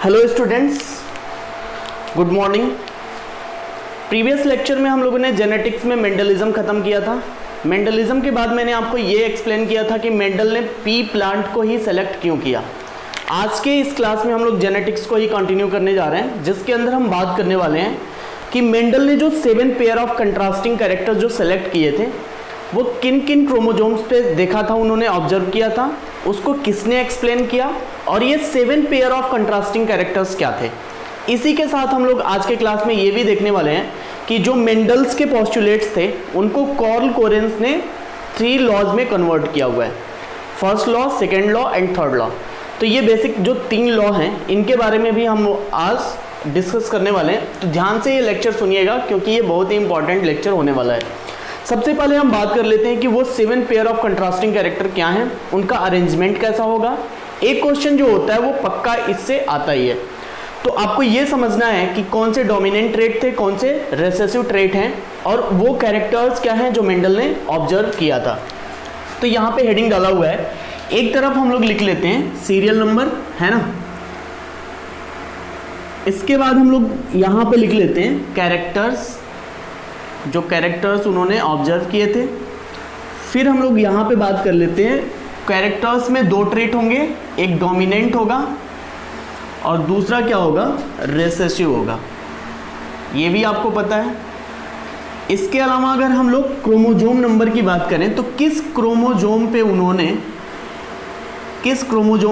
Hello students, good morning. Previous lecture में हम लोगों ने जेनेटिक्स में मेंडलिज्म खत्म किया था। मेंडलिज्म के बाद मैंने आपको ये एक्सप्लेन किया था कि मेंडल ने पी प्लांट को ही सेलेक्ट क्यों किया। आज के इस क्लास में हम लोग जेनेटिक्स को ही कंटिन्यू करने जा रहे हैं, जिसके अंदर हम बात करने वाले हैं कि मेंडल ने जो 7 पेयर ऑफ कंट्रास्टिंग कैरेक्टर्स जो सेलेक्ट किए थे वो किन किन क्रोमोजोम्स पे देखा था, उन्होंने ऑब्जर्व किया था, उसको किसने एक्सप्लेन किया और ये 7 पेयर ऑफ कंट्रास्टिंग कैरेक्टर्स क्या थे। इसी के साथ हम लोग आज के क्लास में ये भी देखने वाले हैं कि जो मेंडल्स के पोस्टुलेट्स थे उनको कार्ल कोरेंस ने 3 लॉज में कन्वर्ट किया हुआ है, first law, second law and third law. तो ये बेसिक जो 3 लॉ हैं इनके बारे में भी हम आज डिस्कस करने वाले हैं। तो ध्यान से ये लेक्चर सुनिएगा क्योंकि ये बहुत ही इंपॉर्टेंट लेक्चर होने वाला है। सबसे पहले हम बात कर लेते हैं कि वो 7 पेयर ऑफ कंट्रास्टिंग कैरेक्टर क्या हैं, उनका अरेंजमेंट कैसा होगा। एक क्वेश्चन जो होता है वो पक्का इससे आता ही है। तो आपको ये समझना है कि कौन से डोमिनेंट ट्रेट थे, कौन से रिसेसिव ट्रेट हैं और वो कैरेक्टर्स क्या हैं जो मेंडल ने ऑब्जर्व किया था। तो यहाँ पे हेडिंग डाला हुआ है, एक तरफ हम लोग लिख लेते हैं सीरियल नंबर, है ना। इसके बाद हम लोग यहाँ पे लिख लेते हैं कैरेक्टर्स, जो कैरेक्टर्स उन्होंने ऑब्जर्व किए थे। फिर हम लोग यहाँ पे बात कर लेते हैं कैरेक्टर्स में 2 ट्रेट होंगे, एक डोमिनेंट होगा और दूसरा क्या होगा, रिसेसिव होगा। ये भी आपको पता है। इसके अलावा अगर हम लोग क्रोमोजोम नंबर की बात करें तो किस क्रोमोजोम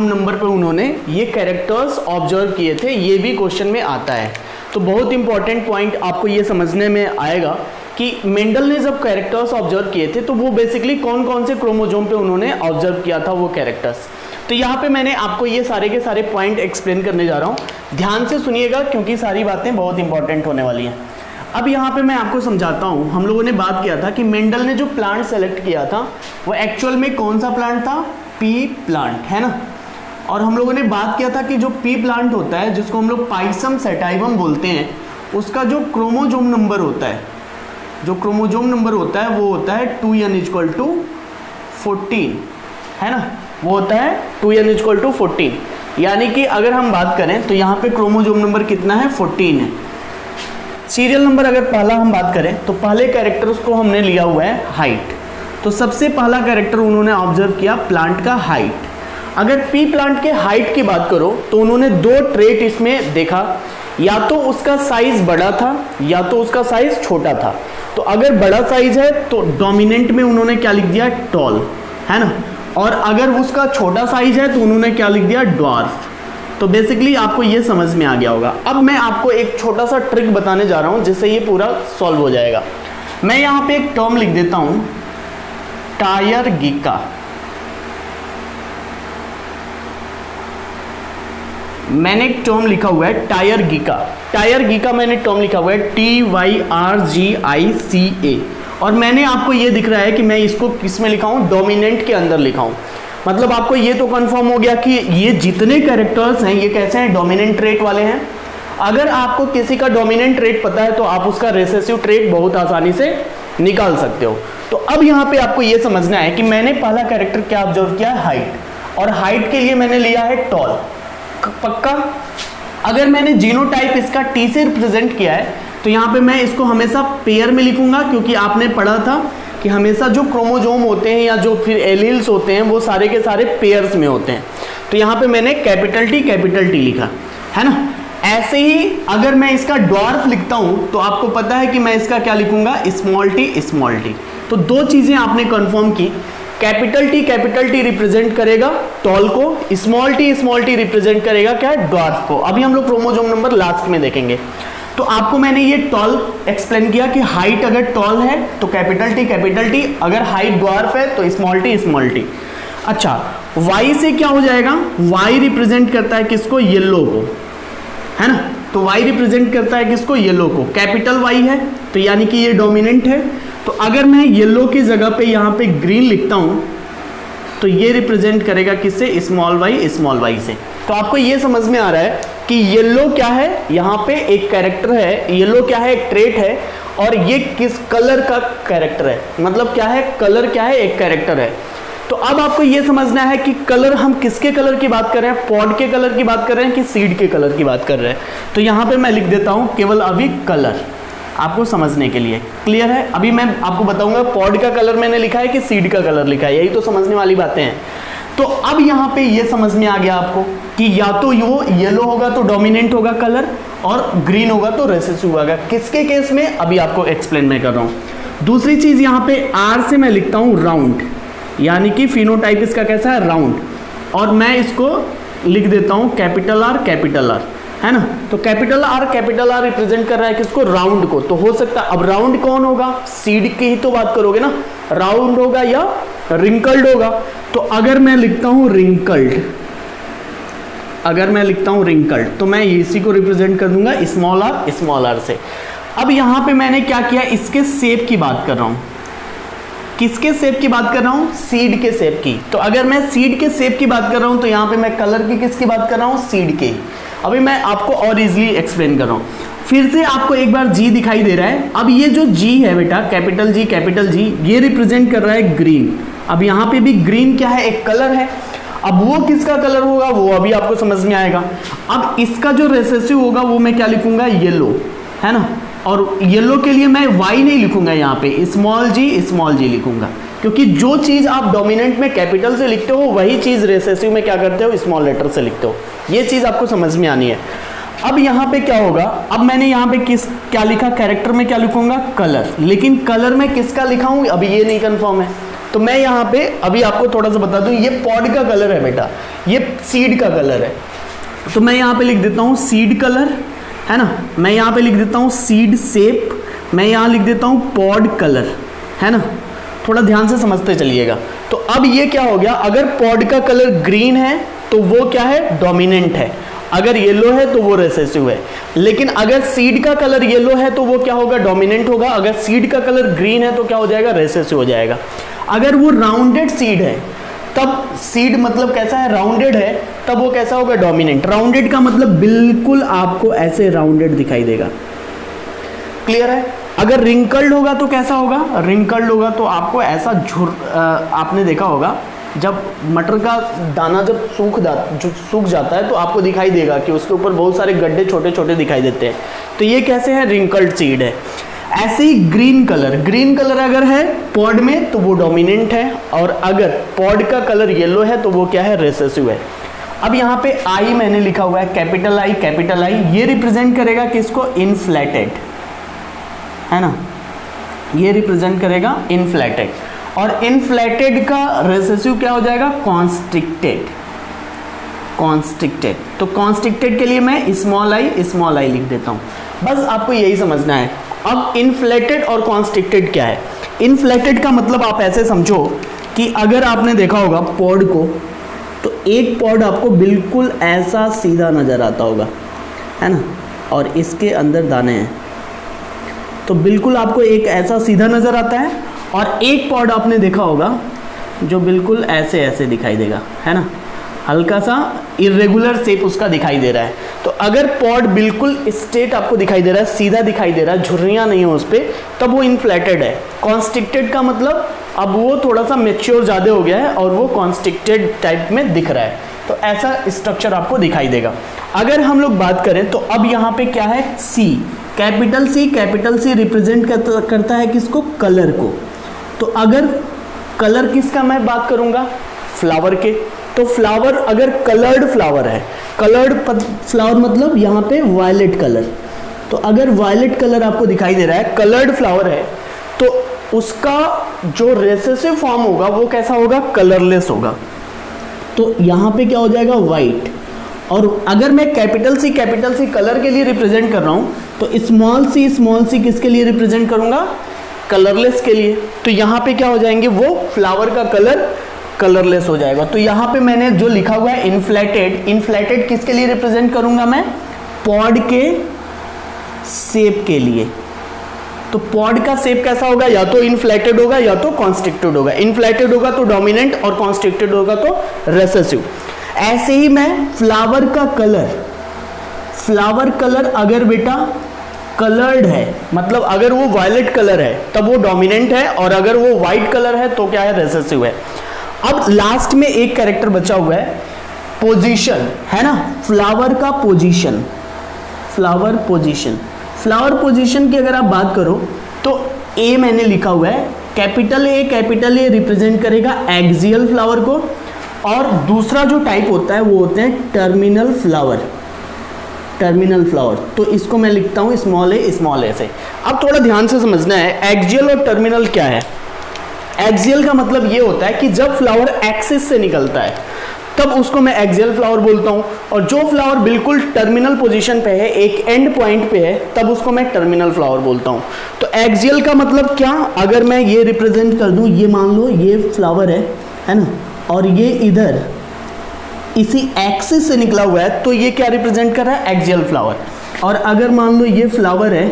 नंबर पे उन्होंने ये कैरेक्टर्स ऑब्जर्व किए थे, ये भी क्वेश्चन में आता है। तो बहुत इंपॉर्टेंट पॉइंट आपको ये समझने में आएगा कि मेंडल ने जब कैरेक्टर्स ऑब्जर्व किए थे तो वो बेसिकली कौन कौन से क्रोमोजोम पे उन्होंने ऑब्जर्व किया था वो कैरेक्टर्स। तो यहाँ पे मैंने आपको ये सारे के सारे पॉइंट एक्सप्लेन करने जा रहा हूँ, ध्यान से सुनिएगा क्योंकि सारी बातें बहुत इंपॉर्टेंट होने वाली हैं। अब यहाँ पे मैं आपको समझाता हूँ। हम लोगों ने बात किया था कि मेंडल ने जो प्लांट सेलेक्ट किया था वो एक्चुअल में कौन सा प्लांट था, पी प्लांट, है ना। और हम लोगों ने बात किया था कि जो पी प्लांट होता है, जिसको हम लोग पाइसम सेटाइवम बोलते हैं, उसका जो क्रोमोजोम नंबर होता है, वो होता है 2n=14, है ना। वो होता है 2n=14। यानी कि अगर हम बात करें तो यहाँ पे क्रोमोजोम नंबर कितना है, 14 है। सीरियल नंबर अगर पहला हम बात करें तो पहले कैरेक्टर्स को हमने लिया हुआ है हाइट। तो सबसे पहला कैरेक्टर उन्होंने ऑब्जर्व किया प्लांट का हाइट। अगर पी प्लांट के हाइट की बात करो तो उन्होंने 2 ट्रेट इसमें देखा, या तो उसका साइज बड़ा था या तो उसका साइज छोटा था। तो अगर बड़ा साइज है तो डोमिनेंट में उन्होंने क्या लिख दिया, टॉल, है ना। और अगर उसका छोटा साइज है तो उन्होंने क्या लिख दिया, ड्वार्फ। तो बेसिकली आपको ये समझ में आ गया होगा। अब मैं आपको एक छोटा सा ट्रिक बताने जा रहा हूं जिससे ये पूरा सॉल्व हो जाएगा। मैं यहाँ पे एक टर्म लिख देता हूं, टायरगिका। मैंने एक टर्म लिखा हुआ है टायरगिका मैंने टर्म लिखा हुआ है TYRGICA। और मैंने आपको ये दिख रहा है कि मैं इसको किस में लिखा हूं, डोमिनेंट के अंदर लिखा हूं। मतलब आपको ये तो कंफर्म हो गया कि ये जितने कैरेक्टर्स हैं ये कैसे हैं, डोमिनेंट ट्रेट वाले हैं। अगर आपको किसी का डोमिनेंट ट्रेट पता है तो आप उसका रिसेसिव ट्रेट बहुत आसानी से निकाल सकते हो। तो अब यहाँ पे आपको ये समझना है कि मैंने पहला कैरेक्टर क्या ऑब्जर्व किया है, हाइट। और हाइट के लिए मैंने लिया है टॉल, पक्का। अगर मैंने जीनोटाइप इसका T से रिप्रेजेंट किया है तो यहाँ पे मैं इसको हमेशा पेयर में लिखूंगा, क्योंकि आपने पढ़ा था कि हमेशा जो क्रोमोजोम होते हैं या जो फिर एलील्स होते हैं वो सारे के सारे पेयर्स में होते हैं। तो यहाँ पे मैंने कैपिटल T लिखा, है ना। ऐसे ही अगर मैं इसका ड्वार्फ लिखता हूँ तो आपको पता है कि मैं इसका क्या लिखूंगा, स्मॉल t। तो 2 चीजें आपने कंफर्म की, कैपिटल T रिप्रेजेंट करेगा टॉल को, स्मॉल t रिप्रेजेंट करेगा क्या, ड्वार्फ को। अभी हम लोग क्रोमोजोम नंबर लास्ट में देखेंगे। तो आपको मैंने ये टॉल एक्सप्लेन किया कि हाइट अगर टॉल है तो कैपिटल T, अगर हाइट ड्वार्फ है तो स्मॉल t। अच्छा, y से क्या हो जाएगा, y रिप्रेजेंट करता है किसको, येलो को, है ना। तो y रिप्रेजेंट करता है किसको, येलो को। कैपिटल Y है तो यानी कि ये डोमिनेंट है। तो अगर मैं येलो की जगह पे यहाँ पे ग्रीन लिखता हूँ तो ये रिप्रेजेंट करेगा किससे, स्मॉल y से। तो आपको ये समझ में आ रहा है कि येलो क्या है, यहाँ पे एक कैरेक्टर है, येलो क्या है, एक ट्रेट है, और ये किस कलर का कैरेक्टर है, मतलब क्या है, कलर क्या है, एक कैरेक्टर है। तो अब आपको ये समझना है कि कलर हम किसके कलर की बात कर रहे हैं, पॉड के कलर की बात कर रहे हैं कि सीड के कलर की बात कर रहे हैं। तो यहाँ पे मैं लिख देता हूँ केवल अभी कलर, आपको समझने के लिए। क्लियर है? अभी मैं आपको बताऊंगा पॉड का कलर मैंने लिखा है कि सीड का कलर लिखा है, यही तो समझने वाली बातें हैं। तो अब यहाँ पे ये समझ में आ गया आपको कि या तो वो येलो होगा तो डोमिनेंट होगा कलर, और ग्रीन होगा तो रेसेसिव होगा। किसके केस में, अभी आपको एक्सप्लेन मैं कर रहा हूँ। दूसरी चीज यहाँ पे आर से मैं लिखता हूँ राउंड, यानी कि फिनोटाइप इसका कैसा है, राउंड, और मैं इसको लिख देता हूँ कैपिटल आर, है ना। तो कैपिटल आर रिप्रेजेंट कर रहा है किसको, राउंड को। तो हो सकता है, अब राउंड कौन होगा, सीड की ही तो बात करोगे ना, राउंड होगा या रिंकल्ड होगा। तो अगर मैं लिखता हूं रिंकल्ड, तो मैं इसी को रिप्रेजेंट कर दूंगा स्मॉल आर से। अब यहां पे मैंने क्या किया, इसके शेप की बात कर रहा हूं। किसके शेप की बात कर रहा हूं, सीड के शेप की। तो अगर मैं सीड के शेप की बात कर रहा हूं तो यहां पे मैं कलर की किसकी बात कर रहा हूं, सीड के। अभी मैं आपको और इजीली एक्सप्लेन कर रहा हूं। फिर से आपको एक बार जी दिखाई दे रहा है। अब ये जो जी है बेटा, कैपिटल जी, ये रिप्रेजेंट कर रहा है ग्रीन। अब यहाँ पे भी ग्रीन क्या है, एक कलर है। अब वो किसका कलर होगा वो अभी आपको समझ में आएगा। अब इसका जो रेसेसिव होगा वो मैं क्या लिखूंगा, येलो, है ना। और येलो के लिए मैं वाई नहीं लिखूंगा, यहाँ पे स्मॉल जी लिखूंगा, क्योंकि जो चीज आप डोमिनेंट में कैपिटल से लिखते हो वही चीज रेसेसिव में क्या करते हो, स्मॉल लेटर से लिखते हो। ये चीज आपको समझ में आनी है। अब यहाँ पे क्या होगा, अब मैंने यहाँ पे क्या लिखा, कैरेक्टर में क्या लिखूंगा, कलर। लेकिन कलर में किसका लिखा हूं अभी ये नहीं कंफर्म है। तो मैं यहाँ पे अभी आपको थोड़ा सा बता दूं, ये पॉड का कलर है बेटा, ये सीड का कलर है। तो मैं यहाँ पे लिख देता हूँ सीड कलर, है ना। मैं यहाँ पे लिख देता हूँ सीड शेप, मैं यहाँ लिख देता हूँ पॉड कलर, है ना। थोड़ा ध्यान से समझते चलिएगा। तो अब ये क्या हो गया, अगर पॉड का कलर ग्रीन है तो वो क्या है, डोमिनेंट है। अगर येलो है तो वो रेसेसिव है। लेकिन अगर सीड का कलर येलो है तो वो क्या होगा, डोमिनेंट होगा। अगर सीड का कलर ग्रीन है तो क्या हो जाएगा, रेसेसिव हो जाएगा। अगर वो राउंडेड सीड है तब, सीड मतलब कैसा है, राउंडेड है, तब वो कैसा होगा, डोमिनेंट। राउंडेड का मतलब बिल्कुल आपको ऐसे राउंडेड दिखाई देगा। क्लियर है? अगर रिंकल्ड होगा तो कैसा होगा, रिंकल्ड होगा तो आपको ऐसा आपने देखा होगा जब मटर का दाना जब सूख जाता है तो आपको दिखाई देगा कि उसके ऊपर बहुत सारे गड्ढे छोटे छोटे दिखाई देते हैं। तो ये कैसे है, रिंकल्ड सीड है। ऐसे ही ग्रीन कलर अगर है पॉड में तो वो डोमिनेंट है, और अगर पॉड का कलर येलो है तो वो क्या है, रेसेसिव है। अब यहाँ पे आई मैंने लिखा हुआ है, कैपिटल आई, ये रिप्रेजेंट करेगा किसको, इनफ्लेटेड, है ना। ये रिप्रेजेंट करेगा इनफ्लेटेड, और इनफ्लेटेड का रेसेसिव क्या हो जाएगा, कॉन्स्ट्रिक्टेड। तो कॉन्स्ट्रिक्टेड के लिए मैं स्मॉल आई लिख देता हूं। बस आपको यही समझना है। अब इनफ्लेटेड और कॉन्स्ट्रिक्टेड क्या है। इनफ्लेटेड का मतलब आप ऐसे समझो कि अगर आपने देखा होगा पॉड को, तो एक पॉड आपको बिल्कुल ऐसा सीधा नजर आता होगा, है ना, और इसके अंदर दाने हैं, तो बिल्कुल आपको एक ऐसा सीधा नजर आता है। और एक पॉड आपने देखा होगा जो बिल्कुल ऐसे दिखाई देगा, है ना, हल्का सा इरेगुलर शेप उसका दिखाई दे रहा है। तो अगर पॉड बिल्कुल स्ट्रेट आपको दिखाई दे रहा है, सीधा दिखाई दे रहा है, झुर्रियां नहीं हो उस पर, तब वो इनफ्लेटेड है। कॉन्स्ट्रिक्टेड का मतलब अब वो थोड़ा सा मैच्योर ज़्यादा हो गया है और वो कॉन्स्ट्रिक्टेड टाइप में दिख रहा है। तो ऐसा स्ट्रक्चर आपको दिखाई देगा। अगर हम लोग बात करें तो अब यहाँ पे क्या है, सी, कैपिटल सी रिप्रेजेंट करता है किसको, कलर को। तो अगर कलर किसका मैं बात करूंगा, फ्लावर के, तो फ्लावर अगर कलर्ड फ्लावर है, कलर्ड फ्लावर मतलब यहाँ पे वायलेट कलर, तो अगर वायलेट कलर आपको दिखाई दे रहा है, कलर्ड फ्लावर है, तो उसका जो रेसेसिव फॉर्म होगा वो कैसा होगा, कलरलेस होगा। तो यहाँ पे क्या हो जाएगा, वाइट। और अगर मैं कैपिटल सी कलर के लिए रिप्रेजेंट कर रहा हूँ, तो स्मॉल सी किसके लिए रिप्रेजेंट करूंगा, कलरलेस के लिए। तो यहाँ पे क्या हो जाएंगे, वो फ्लावर का कलर कलरलेस हो जाएगा। तो यहाँ पे मैंने जो लिखा हुआ है इनफ्लेटेड किसके लिए रिप्रेजेंट करूंगा मैं, पॉड के शेप के लिए। तो पॉड का शेप कैसा होगा, या तो इनफ्लेटेड होगा या तो कॉन्स्ट्रिक्टेड होगा। इनफ्लेटेड होगा तो डोमिनेंट और कॉन्स्ट्रिक्टेड होगा तो रेसेसिव। ऐसे ही मैं फ्लावर कलर अगर बेटा कलर्ड है, मतलब अगर वो वायलेट कलर है तब वो डोमिनेंट है, और अगर वो वाइट कलर है तो क्या है, रेसेसिव है। अब लास्ट में एक कैरेक्टर बचा हुआ है, पोजीशन, है ना, फ्लावर का position, flower position. Flower position की अगर आप बात करो तो ए मैंने लिखा हुआ है, कैपिटल ए रिप्रेजेंट करेगा एक्सियल फ्लावर को, और दूसरा जो टाइप होता है वो होते हैं टर्मिनल फ्लावर, टर्मिनल फ्लावर। तो इसको मैं लिखता हूं स्मॉल ए से। अब थोड़ा ध्यान से समझना है एक्सियल और टर्मिनल क्या है। एक्सियल का मतलब ये होता है कि जब फ्लावर एक्सिस से निकलता है तब उसको मैं एक्सियल फ्लावर बोलता हूं, और जो फ्लावर बिल्कुल टर्मिनल पोजीशन पे है, एक एंड पॉइंट पे है, तब उसको मैं टर्मिनल फ्लावर बोलता हूं। तो एक्सियल का मतलब क्या, अगर मैं ये रिप्रेजेंट कर दूं, ये मान लो ये फ्लावर है ना, और ये इधर इसी एक्सिस से निकला हुआ है, तो ये क्या रिप्रेजेंट कर रहा है, एक्सियल फ्लावर। और अगर मान लो ये फ्लावर है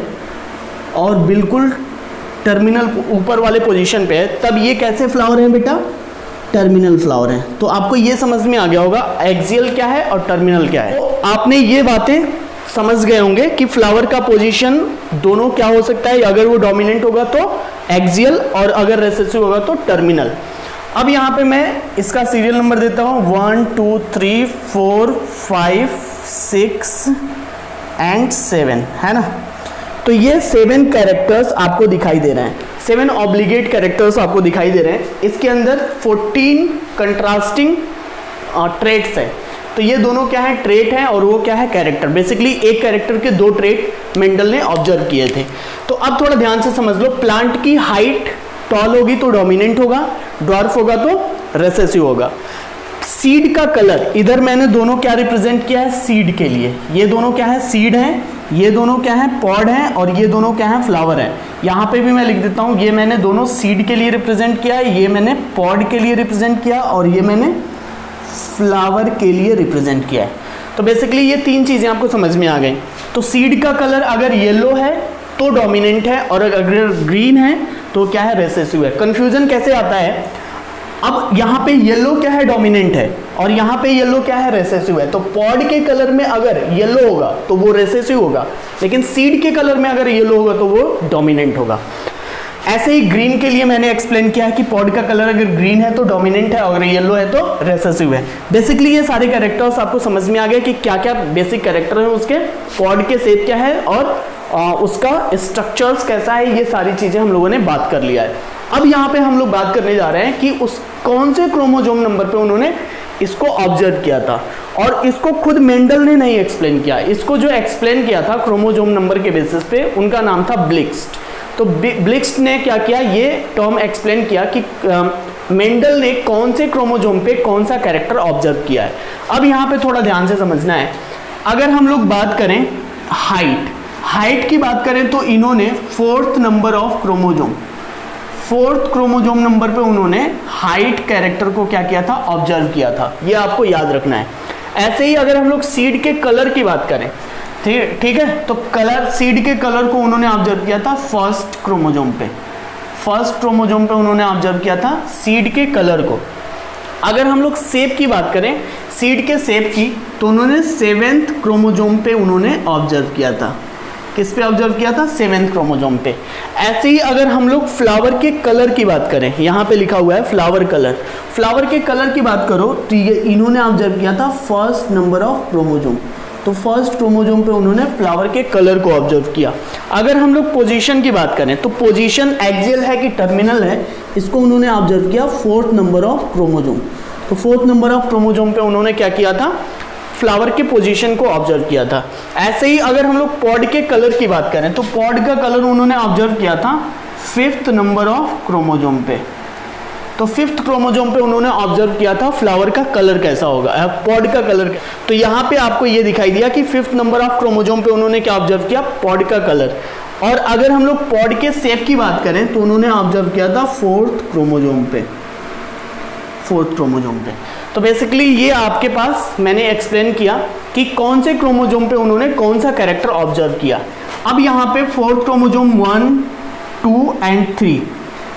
और बिल्कुल टर्मिनल ऊपर वाले पोजीशन पे है, तब ये कैसे फ्लावर है बेटा, टर्मिनल फ्लावर है। तो आपको ये समझ में आ गया होगा एक्सियल क्या है और टर्मिनल क्या है। तो आपने ये बातें समझ गए होंगे कि फ्लावर का पोजीशन दोनों क्या हो सकता है, अगर वो डोमिनेंट होगा तो एक्सियल और अगर रिसेसिव होगा तो टर्मिनल। अब यहाँ पे मैं इसका सीरियल नंबर देता हूँ 1 2 3 4 5 6 एंड 7, है ना। तो ये 7 कैरेक्टर्स आपको दिखाई दे रहे हैं, 7 ऑब्लिगेट कैरेक्टर्स आपको दिखाई दे रहे हैं। इसके अंदर 14 कंट्रास्टिंग ट्रेट्स है। तो ये दोनों क्या है, ट्रेट है, और वो क्या है, कैरेक्टर। बेसिकली एक कैरेक्टर के 2 ट्रेट मेंडल ने ऑब्जर्व किए थे। तो अब थोड़ा ध्यान से समझ लो, प्लांट की हाइट टॉल होगी तो डोमिनेंट होगा, ड्वार्फ होगा तो रेसेसिव होगा। सीड का कलर, इधर मैंने दोनों क्या रिप्रेजेंट किया है, सीड के लिए, ये दोनों क्या है, सीड है, ये दोनों क्या है, पॉड है, और ये दोनों क्या है, फ्लावर है। यहाँ पे भी मैं लिख देता हूँ, ये मैंने दोनों सीड के लिए रिप्रेजेंट किया है, ये मैंने पॉड के लिए रिप्रेजेंट किया, और ये मैंने फ्लावर के लिए रिप्रेजेंट किया है। तो बेसिकली ये 3 चीजें आपको समझ में आ गई। तो सीड का कलर अगर येलो है तो डोमिनेंट है, और अगर ग्रीन है तो क्या है, रेसेसिव है। कंफ्यूजन कैसे आता है, अब यहाँ पे येलो क्या है, डोमिनेंट है, और यहाँ पे येलो क्या है, रेसेसिव है। तो पॉड के कलर में अगर येलो होगा तो वो रेसेसिव होगा, लेकिन सीड के कलर में अगर येलो होगा तो वो डोमिनेंट होगा। ऐसे ही ग्रीन के लिए मैंने एक्सप्लेन किया है कि पॉड का कलर अगर ग्रीन है तो डोमिनेंट है, अगर येलो है तो रेसेसिव है। बेसिकली ये सारे कैरेक्टर्स आपको समझ में आ गए कि क्या क्या बेसिक कैरेक्टर है उसके, पॉड के शेप क्या है, और उसका स्ट्रक्चर्स कैसा है, ये सारी चीजें हम लोगों ने बात कर लिया है। अब यहाँ पे हम लोग बात करने जा रहे हैं कि उस कौन से क्रोमोसोम नंबर पे उन्होंने इसको ऑब्जर्व किया था, और इसको खुद मेंडल ने नहीं एक्सप्लेन किया। इसको जो एक्सप्लेन किया था क्रोमोसोम नंबर के बेसिस पे, उनका नाम था ब्लिक्स्ट। तो ब्लिक्स्ट ने क्या किया, ये टर्म एक्सप्लेन किया कि मेंडल ने कौन से क्रोमोसोम पे कौन सा कैरेक्टर ऑब्जर्व किया है। अब यहाँ पे थोड़ा ध्यान से समझना है, अगर हम लोग बात करें हाइट की बात करें तो इन्होंने 4th number of chromosome, 4th chromosome number पे उन्होंने हाइट कैरेक्टर को क्या किया था, ऑब्जर्व किया था। ये आपको याद रखना है। ऐसे ही अगर हम लोग सीड के कलर की बात करें, ठीक है, तो कलर, सीड के कलर को उन्होंने ऑब्जर्व किया था 1st क्रोमोसोम पे, 1st क्रोमोसोम पे उन्होंने ऑब्जर्व किया था सीड के कलर को। अगर हम लोग शेप की बात करें, सीड के शेप की, तो उन्होंने 7th क्रोमोसोम पे उन्होंने ऑब्जर्व किया था। किस पे ऑब्जर्व किया था, 7th क्रोमोसोम पे। ऐसे ही अगर हम लोग फ्लावर के कलर की बात करें, यहाँ पे लिखा हुआ है फ्लावर कलर, फ्लावर के कलर की बात करो तो ये इन्होंने ऑब्जर्व किया था 1st नंबर ऑफ क्रोमोसोम। तो 1st क्रोमोसोम पे उन्होंने फ्लावर के कलर को ऑब्जर्व किया। अगर हम लोग पोजीशन की बात करें तो पोजीशन एक्सियल है कि टर्मिनल है, इसको उन्होंने ऑब्जर्व किया 4th नंबर ऑफ क्रोमोसोम। तो 4th नंबर ऑफ क्रोमोसोम पे उन्होंने क्या किया था, फ्लावर के पोजीशन को ऑब्जर्व किया था। ऐसे ही अगर हम लोग पॉड के कलर की बात करें तो पॉड का कलर उन्होंने ऑब्जर्व किया था 5th नंबर ऑफ क्रोमोसोम पे। तो 5th क्रोमोसोम पे उन्होंने ऑब्जर्व किया था फ्लावर का कलर कैसा होगा, पॉड का कलर। तो यहाँ पे आपको ये दिखाई दिया कि 5th नंबर ऑफ क्रोमोसोम पे उन्होंने क्या ऑब्जर्व किया, पॉड का कलर। और अगर हम लोग पॉड के शेप की बात करें तो उन्होंने ऑब्जर्व किया था 4th क्रोमोसोम पे, 4th क्रोमोसोम पे। तो बेसिकली ये आपके पास मैंने एक्सप्लेन किया कि कौन से क्रोमोसोम पे उन्होंने कौन सा कैरेक्टर ऑब्जर्व किया। अब यहाँ पे 4th क्रोमोसोम 1, 2 एंड 3,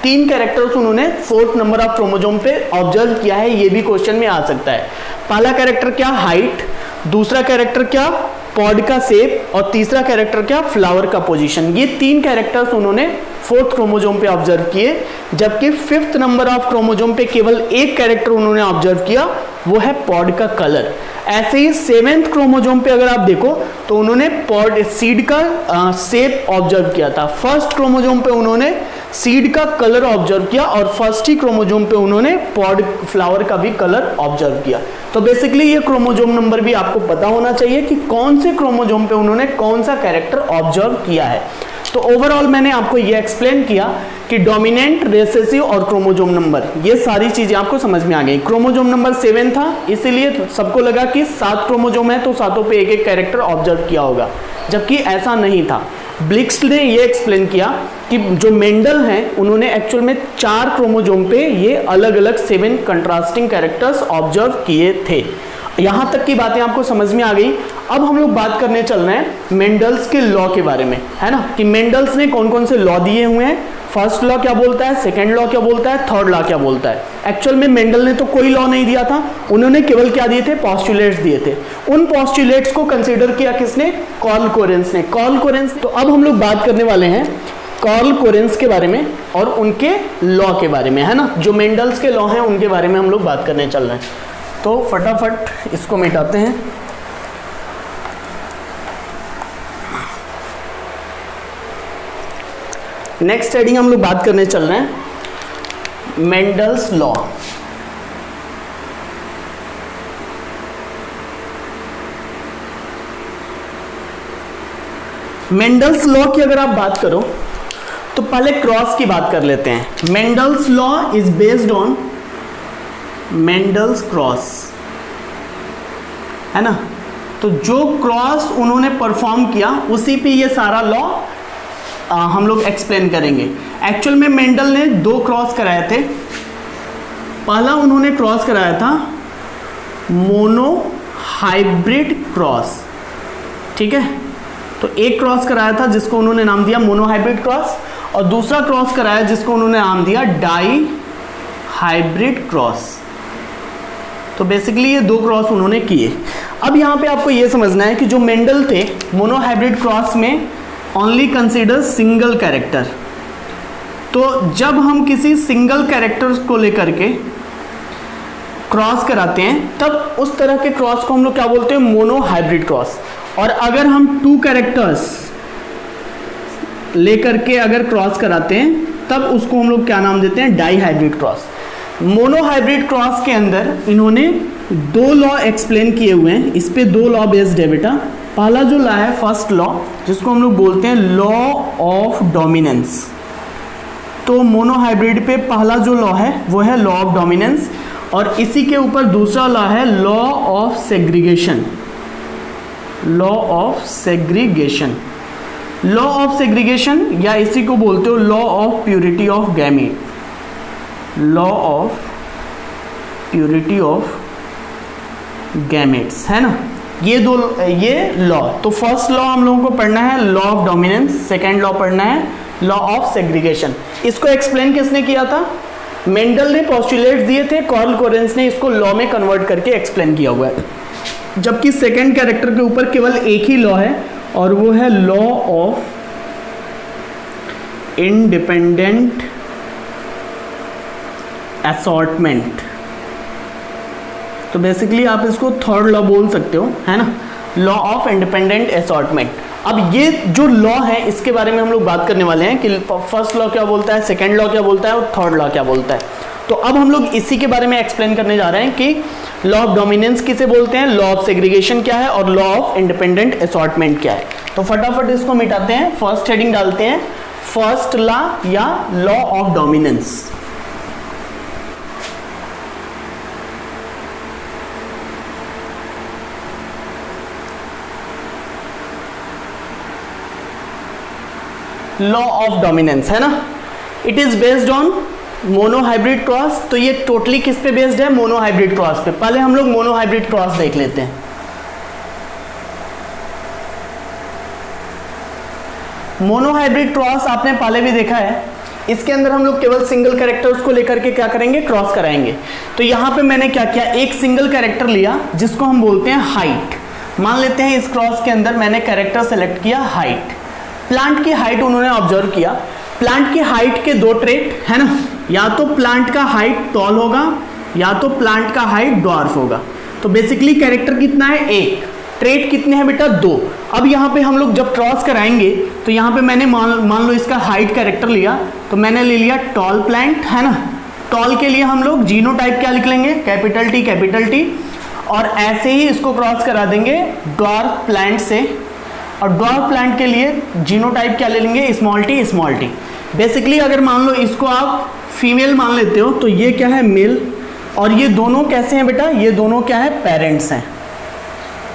3 कैरेक्टर्स उन्होंने 4th नंबर ऑफ क्रोमोसोम पे ऑब्जर्व किया है। ये भी क्वेश्चन में आ सकता है। पहला कैरेक्टर क्या, हाइट, दूसरा कैरेक्टर क्या, पॉड का शेप और तीसरा कैरेक्टर क्या, फ्लावर का पोजीशन। ये 3 कैरेक्टर्स उन्होंने 4th क्रोमोसोम पे ऑब्जर्व किए, जबकि 5th नंबर ऑफ क्रोमोसोम पे केवल एक कैरेक्टर उन्होंने ऑब्जर्व किया, वो है पॉड का कलर। ऐसे ही 7th क्रोमोसोम पे अगर आप देखो तो उन्होंने पॉड सीड का शेप ऑब्जर्व किया था। 1st क्रोमोसोम पे उन्होंने सीड का कलर ऑब्जर्व किया और 1st ही क्रोमोसोम पे उन्होंने पॉड फ्लावर का भी कलर ऑब्जर्व किया। तो बेसिकली ये क्रोमोसोम नंबर भी आपको पता होना चाहिए कि कौन से क्रोमोसोम पे उन्होंने कौन सा कैरेक्टर ऑब्जर्व किया है। तो ओवरऑल मैंने आपको ये एक्सप्लेन किया कि डोमिनेंट, रिसेसिव और क्रोमोसोम नंबर, ये सारी चीजें आपको समझ में आ गई। क्रोमोसोम नंबर 7 था, इसीलिए सबको लगा कि 7 क्रोमोसोम है तो सातों पे एक एक कैरेक्टर ऑब्जर्व किया होगा, जबकि ऐसा नहीं था। ब्लिक्स ने ये एक्सप्लेन किया कि जो मेंडल हैं उन्होंने एक्चुअल में 4 क्रोमोसोम पे ये अलग अलग 7 कंट्रास्टिंग कैरेक्टर्स ऑब्जर्व किए थे। यहां तक की बातें आपको समझ में आ गई। अब हम लोग बात करने चल रहे हैं मेंडल्स के लॉ के बारे में, है ना, कि मेंडल्स ने कौन कौन से लॉ दिए हुए हैं। फर्स्ट लॉ क्या बोलता है, सेकंड लॉ क्या बोलता है, थर्ड लॉ क्या बोलता है। एक्चुअल में मेंडल ने तो कोई लॉ नहीं दिया था, उन्होंने केवल क्या दिए थे, पोस्टुलेट्स दिए थे। उन पोस्टुलेट्स को कंसीडर किया किसने, कार्ल कोरेंस ने। Carl Correns. तो अब हम लोग बात करने वाले हैं कार्ल कोरेंस के बारे में और उनके लॉ के बारे में, है ना। जो मेंडल्स के लॉ हैं उनके बारे में हम लोग बात करने चल रहे हैं। तो फटाफट इसको मिटाते हैं। नेक्स्ट हेडिंग हम लोग बात करने चल रहे हैं मेंडल्स लॉ। मेंडल्स लॉ की अगर आप बात करो तो पहले क्रॉस की बात कर लेते हैं। Mendel's law is based on Mendel's cross, है ना। तो जो क्रॉस उन्होंने परफॉर्म किया उसी पे ये सारा लॉ हम लोग एक्सप्लेन करेंगे। एक्चुअल में मेंडल ने 2 क्रॉस कराए थे। पहला उन्होंने क्रॉस कराया था मोनो हाइब्रिड क्रॉस, ठीक है। तो एक क्रॉस कराया था जिसको उन्होंने नाम दिया मोनो हाइब्रिड क्रॉस, और दूसरा क्रॉस कराया जिसको उन्होंने नाम दिया डाई हाइब्रिड क्रॉस। तो बेसिकली ये 2 क्रॉस उन्होंने किए। अब यहाँ पे आपको ये समझना है कि जो मेंडल थे मोनो हाइब्रिड क्रॉस में ओनली कंसीडर सिंगल कैरेक्टर। तो जब हम किसी सिंगल कैरेक्टर को लेकर के क्रॉस कराते हैं तब उस तरह के क्रॉस को हम लोग क्या बोलते हैं, मोनो हाइब्रिड क्रॉस। और अगर हम 2 कैरेक्टर्स लेकर के अगर क्रॉस कराते हैं तब उसको हम लोग क्या नाम देते हैं, dihybrid cross. Monohybrid cross के अंदर इन्होंने 2 लॉ एक्सप्लेन किए हुए हैं। इस पे 2 लॉ बेस्ड है बेटा। पहला जो लॉ है फर्स्ट लॉ, जिसको हम लोग बोलते हैं लॉ ऑफ डोमिनेंस। तो मोनो हाइब्रिड पे पहला जो लॉ है वो है लॉ ऑफ डोमिनेंस, और इसी के ऊपर दूसरा लॉ है law of segregation. Law of segregation, law of segregation या इसी को बोलते हो law of purity of gamete. Law of purity of gametes, है ना। ये लॉ। तो फर्स्ट लॉ हम लोगों को पढ़ना है law of dominance, second law पढ़ना है लॉ ऑफ सेग्रीगेशन। इसको एक्सप्लेन किसने किया था, मेंडल ने पोस्टुलेट्स दिए थे, कार्ल कोरेंस ने इसको लॉ में कन्वर्ट करके एक्सप्लेन किया हुआ है। जबकि सेकेंड कैरेक्टर के ऊपर केवल एक ही लॉ है और वो है लॉ ऑफ इंडिपेंडेंट असॉर्टमेंट। तो बेसिकली आप इसको थर्ड लॉ बोल सकते हो, है ना, लॉ ऑफ इंडिपेंडेंट असॉर्टमेंट। अब ये जो लॉ है इसके बारे में हम लोग बात करने वाले हैं कि फर्स्ट लॉ क्या बोलता है, सेकंड लॉ क्या बोलता है और थर्ड लॉ क्या बोलता है। तो अब हम लोग इसी के बारे में एक्सप्लेन करने जा रहे हैं कि लॉ ऑफ डोमिनेंस किसे बोलते हैं, लॉ ऑफ सेग्रीगेशन क्या है और लॉ ऑफ इंडिपेंडेंट असॉर्टमेंट क्या है। तो फटाफट इसको मिटाते हैं। फर्स्ट हेडिंग डालते हैं फर्स्ट लॉ या law of dominance. Law of dominance, है ना। It is based on mono hybrid cross. तो ये टोटली किस पे बेस्ड है, मोनो हाइब्रिड क्रॉस पे। पहले हम लोग मोनो हाइब्रिड क्रॉस देख लेते हैं। मोनो हाइब्रिड क्रॉस आपने पहले भी देखा है। इसके अंदर हम लोग केवल सिंगल कैरेक्टर्स को लेकर के क्या करेंगे, क्रॉस कराएंगे। तो यहां पे मैंने क्या किया, एक सिंगल कैरेक्टर लिया जिसको हम बोलते हैं हाइट। मान लेते हैं इस क्रॉस के अंदर मैंने कैरेक्टर सेलेक्ट किया हाइट, प्लांट की हाइट उन्होंने ऑब्जर्व किया, प्लांट की हाइट के दो ट्रेट है ना, या तो प्लांट का हाइट टॉल होगा या तो प्लांट का हाइट ड्वार्फ होगा। तो बेसिकली कैरेक्टर कितना है, एक, ट्रेट कितने हैं बेटा, दो। अब यहाँ पे हम लोग जब क्रॉस कराएंगे तो यहाँ पे मैंने मान लो इसका हाइट कैरेक्टर लिया, तो मैंने ले लिया टॉल प्लांट है ना, टॉल के लिए हम लोग जीनोटाइप क्या लिख लेंगे, कैपिटल टी, और ऐसे ही इसको क्रॉस करा देंगे ड्वार्फ प्लांट से, और ड्वार्फ प्लांट के लिए जीनोटाइप क्या ले लेंगे, स्मॉल टी। बेसिकली अगर मान लो इसको आप फीमेल मान लेते हो तो ये क्या है, मेल, और ये दोनों कैसे हैं बेटा, ये दोनों क्या है, पेरेंट्स हैं,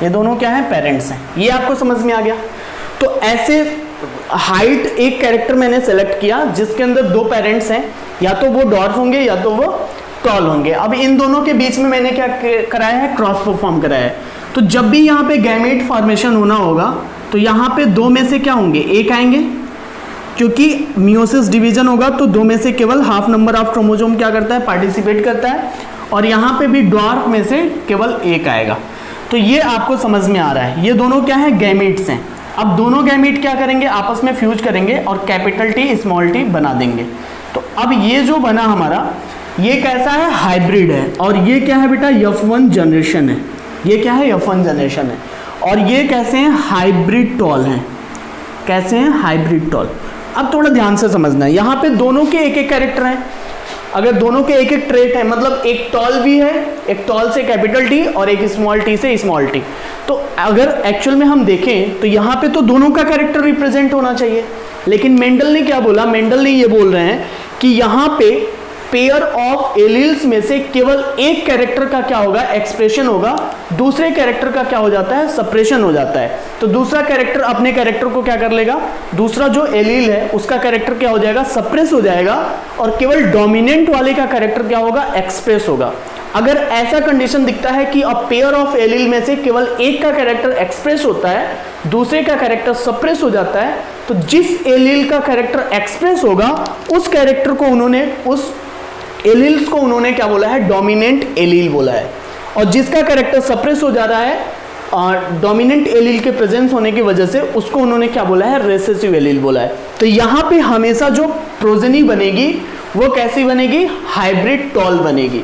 ये दोनों क्या है, पेरेंट्स हैं। ये आपको समझ में आ गया। तो ऐसे हाइट एक कैरेक्टर मैंने सेलेक्ट किया जिसके अंदर दो पेरेंट्स हैं, या तो वो डॉर्फ होंगे या तो वो टॉल होंगे। अब इन दोनों के बीच में मैंने क्या कराया है, क्रॉस परफॉर्म कराया है। तो जब भी यहाँ पे गैमेट फॉर्मेशन होना होगा तो यहाँ पे दो में से क्या होंगे, एक आएंगे, क्योंकि मियोसिस डिवीजन होगा तो दो में से केवल हाफ नंबर ऑफ क्रोमोसोम क्या करता है, पार्टिसिपेट करता है, और यहाँ पे भी ड्वार्फ में से केवल एक आएगा। तो ये आपको समझ में आ रहा है, ये दोनों क्या है, गैमेट्स हैं। अब दोनों गैमेट क्या करेंगे, आपस में फ्यूज करेंगे और कैपिटल टी स्मॉल टी बना देंगे। तो अब ये जो बना हमारा, ये कैसा है, हाइब्रिड है, और ये क्या है बेटा, F1 जनरेशन है, ये क्या है, F1 जनरेशन है। और ये कैसे हैं, हाइब्रिड टॉल हैं, कैसे हैं, हाइब्रिड टॉल। अब थोड़ा ध्यान से समझना है, यहाँ पे दोनों के एक एक कैरेक्टर हैं, अगर दोनों के एक एक ट्रेट है, मतलब एक टॉल भी है, एक टॉल से कैपिटल टी और एक स्मॉल टी से स्मॉल टी। तो अगर एक्चुअल में हम देखें तो यहाँ पे तो दोनों का कैरेक्टर रिप्रेजेंट होना चाहिए, लेकिन मेंडल ने क्या बोला, मेंडल ने ये बोल रहे हैं कि यहाँ पे पेयर ऑफ एलील्स में से केवल एक कैरेक्टर का क्या होगा, एक्सप्रेशन होगा, दूसरे कैरेक्टर का क्या हो जाता है, सप्रेशन हो जाता है। तो दूसरा कैरेक्टर अपने कैरेक्टर को क्या कर लेगा, दूसरा जो एलील है उसका कैरेक्टर क्या हो जाएगा, सप्रेस हो जाएगा, और केवल डोमिनेंट वाले का कैरेक्टर क्या होगा, एक्सप्रेस होगा। अगर ऐसा कंडीशन दिखता है कि अब पेयर ऑफ एलील में से केवल एक का कैरेक्टर एक्सप्रेस होता है, दूसरे का कैरेक्टर सप्रेस हो जाता है, तो जिस एलील का कैरेक्टर एक्सप्रेस होगा उस कैरेक्टर को उन्होंने, उस एलील्स को उन्होंने क्या बोला है, डोमिनेंट एलील बोला है। और जिसका कैरेक्टर सप्रेस हो जा रहा है डोमिनेंट एलील के प्रेजेंस होने की वजह से, उसको उन्होंने क्या बोला है, रेसेसिव एलील बोला है। तो यहाँ पे हमेशा जो प्रोजेनी बनेगी वो कैसी बनेगी, हाइब्रिड टॉल बनेगी।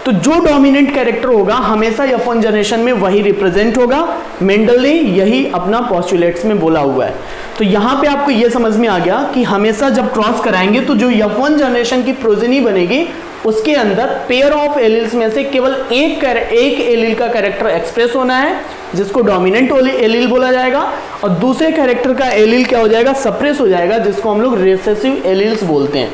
तो जो डोमिनेंट कैरेक्टर होगा हमेशा F1 जनरेशन में वही रिप्रेजेंट होगा। मेंडल ने यही अपना पोस्टुलेट्स में बोला हुआ है। तो यहाँ पे आपको ये समझ में आ गया कि हमेशा जब क्रॉस कराएंगे तो जो F1 जनरेशन की प्रोजेनी बनेगी उसके अंदर पेयर ऑफ एलील्स में से केवल एक एलील का कैरेक्टर एक्सप्रेस होना है, जिसको डोमिनेंट एलील बोला जाएगा, और दूसरे कैरेक्टर का एलील क्या हो जाएगा, सप्रेस हो जाएगा, जिसको हम लोग रेसेसिव एलील्स बोलते हैं।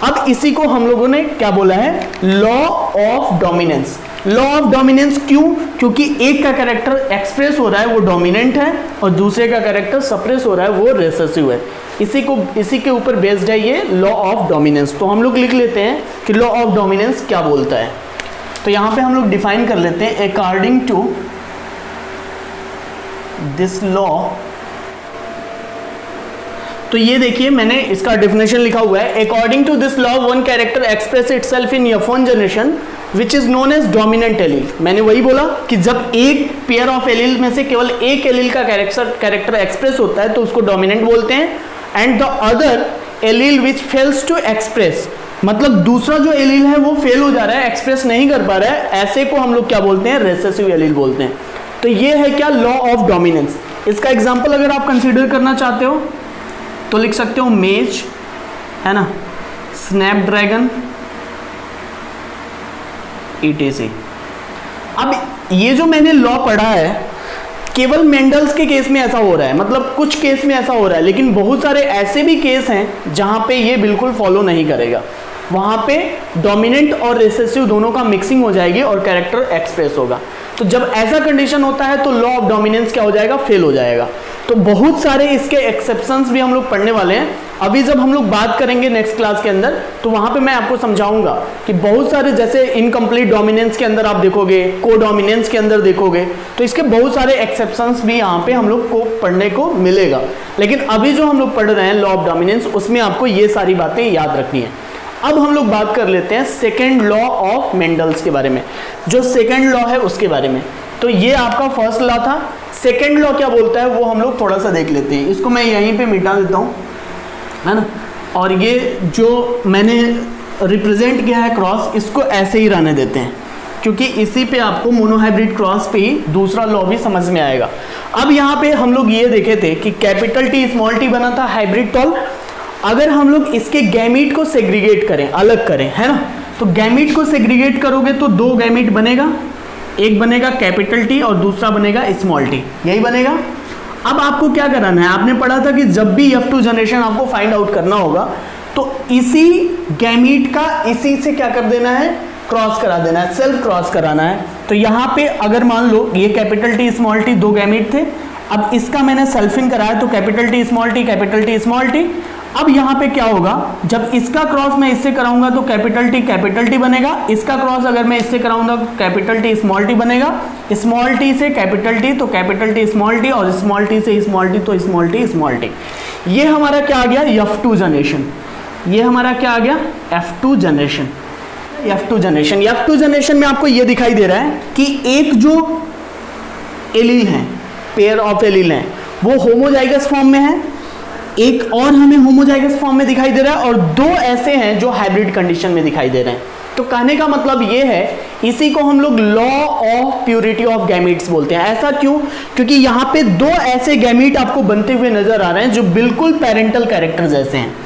अब इसी को हम लोगों ने क्या बोला है, law of dominance. Law of dominance क्यों, क्योंकि एक का कैरेक्टर एक्सप्रेस हो रहा है वो डोमिनेंट है, और दूसरे का कैरेक्टर सप्रेस हो रहा है वो रेसेसिव है। इसी के ऊपर बेस्ड है ये लॉ ऑफ डोमिनेंस। तो हम लोग लिख लेते हैं कि लॉ ऑफ डोमिनेंस क्या बोलता है। तो यहाँ पे हम लोग डिफाइन कर लेते हैं, अकॉर्डिंग टू दिस लॉ। तो ये देखिए मैंने इसका डेफिनेशन लिखा हुआ है, according to this law one character express itself in F1 generation which is known as dominant allele. मैंने वही बोला कि जब एक पेयर ऑफ एलील में से केवल एक एलील का कैरेक्टर एक्सप्रेस होता है तो उसको डोमिनेंट बोलते हैं, and the other allele which fails to express, मतलब दूसरा जो एलील है वो फेल हो जा रहा है, एक्सप्रेस नहीं कर पा रहा है, ऐसे को हम लोग क्या बोलते हैं, रेसेसिव एलील बोलते हैं। तो ये है क्या, लॉ ऑफ डोमिनेंस। इसका एग्जाम्पल अगर आप कंसिडर करना चाहते हो तो लिख सकते हो मेज, है ना, स्नैपड्रैगन, ETC। अब ये जो मैंने लॉ पढ़ा है केवल मेंडल्स के केस में ऐसा हो रहा है, मतलब कुछ केस में ऐसा हो रहा है, लेकिन बहुत सारे ऐसे भी केस हैं जहां पे ये बिल्कुल फॉलो नहीं करेगा। वहां पे डोमिनेंट और रिसेसिव दोनों का मिक्सिंग हो जाएगी और कैरेक्टर एक्सप्रेस होगा। तो जब ऐसा कंडीशन होता है तो लॉ ऑफ डोमिनेंस क्या हो जाएगा, फेल हो जाएगा। तो बहुत सारे इसके एक्सेप्शंस भी हम लोग पढ़ने वाले हैं। अभी जब हम लोग बात करेंगे नेक्स्ट क्लास के अंदर तो वहां पे मैं आपको समझाऊंगा कि बहुत सारे, जैसे इनकम्प्लीट डोमिनेंस के अंदर आप देखोगे, को डोमिनेंस के अंदर देखोगे, तो इसके बहुत सारे एक्सेप्शंस भी यहाँ पे हम लोग को पढ़ने को मिलेगा। लेकिन अभी जो हम लोग पढ़ रहे हैं लॉ ऑफ डोमिनेंस, उसमें आपको ये सारी बातें याद रखनी है। अब हम लोग बात कर लेते हैं सेकेंड लॉ ऑफ मेंडल्स के बारे में। जो सेकेंड लॉ है उसके बारे में, तो ये आपका फर्स्ट लॉ था। सेकेंड लॉ क्या बोलता है वो हम लोग थोड़ा सा देख लेते हैं। इसको मैं यहीं पे मिटा देता हूँ, है ना, और ये जो मैंने रिप्रेजेंट किया है क्रॉस, इसको ऐसे ही रहने देते हैं, क्योंकि इसी पे आपको मोनोहाइब्रिड क्रॉस पे ही दूसरा लॉ भी समझ में आएगा। अब यहाँ पे हम लोग ये देखे थे कि कैपिटल टी स्मॉल टी बना था हाइब्रिड टॉल। अगर हम लोग इसके गैमीट को सेग्रीगेट करें, अलग करें, है ना, तो गैमीट को सेग्रीगेट करोगे तो दो गैमीट बनेगा, एक बनेगा कैपिटल टी और दूसरा बनेगा स्मॉल टी, यही बनेगा। अब आपको क्या कराना है, आपने पढ़ा था कि जब भी F2 जनरेशन आपको फाइंड आउट करना होगा तो इसी गैमीट का इसी से क्या कर देना है, क्रॉस करा देना है, सेल्फ क्रॉस कराना है। तो यहाँ पे अगर मान लो ये कैपिटल टी स्मॉल टी दो गैमीट थे, अब इसका मैंने सेल्फिंग कराया तो capital T small T, capital T small T. अब यहाँ पे क्या होगा, जब इसका क्रॉस मैं इससे कराऊंगा तो कैपिटल टी बनेगा, इसका क्रॉस अगर मैं इससे कराऊंगा तो कैपिटल टी स्मॉल टी बनेगा, स्मॉल टी से कैपिटल टी तो कैपिटल टी स्मॉल टी, और स्मॉल टी से स्मॉल टी तो स्मॉल टी स्मॉल टी। ये हमारा क्या आ गया, F2 जनरेशन। ये हमारा क्या आ गया, F2 जनरेशन। F2 जनरेशन में आपको ये दिखाई दे रहा है कि एक जो एलील है, पेयर ऑफ एलील है, वो होमोजाइगस फॉर्म में है, एक और हमें होमोजाइगस फॉर्म में दिखाई दे रहा है, और दो ऐसे हैं जो हाइब्रिड कंडीशन में दिखाई दे रहे हैं। तो कहने का मतलब ये है, इसी को हम लोग law of purity of gametes बोलते हैं। ऐसा क्यों, क्योंकि यहाँ पे दो ऐसे गैमीट आपको बनते हुए नजर आ रहे हैं जो बिल्कुल पेरेंटल कैरेक्टर जैसे हैं,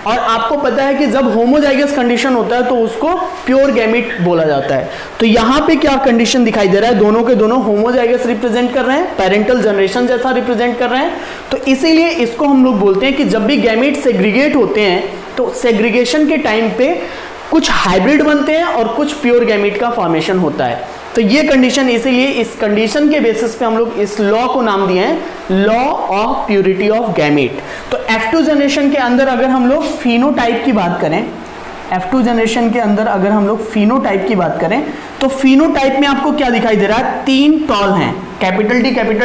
और आपको पता है कि जब होमोजाइगस कंडीशन होता है तो उसको प्योर गैमीट बोला जाता है। तो यहाँ पे क्या कंडीशन दिखाई दे रहा है, दोनों के दोनों होमोजाइगस रिप्रेजेंट कर रहे हैं, पेरेंटल जनरेशन जैसा रिप्रेजेंट कर रहे हैं। तो इसीलिए इसको हम लोग बोलते हैं कि जब भी गैमीट सेग्रीगेट होते हैं तो सेग्रीगेशन के टाइम पे कुछ हाइब्रिड बनते हैं और कुछ प्योर गैमीट का फॉर्मेशन होता है। तो ये कंडीशन, इसीलिए इस कंडीशन के बेसिस पे हम लोग इस लॉ को नाम दिए हैं law of purity of gamete. तो F2 जनरेशन के अंदर अगर हम लोग फिनोटाइप की बात करें, F2 जनरेशन के अंदर अगर हम लोग फिनोटाइप की बात करें तो फिनोटाइप में आपको क्या दिखाई दे रहा है, तीन टॉल हैं, capital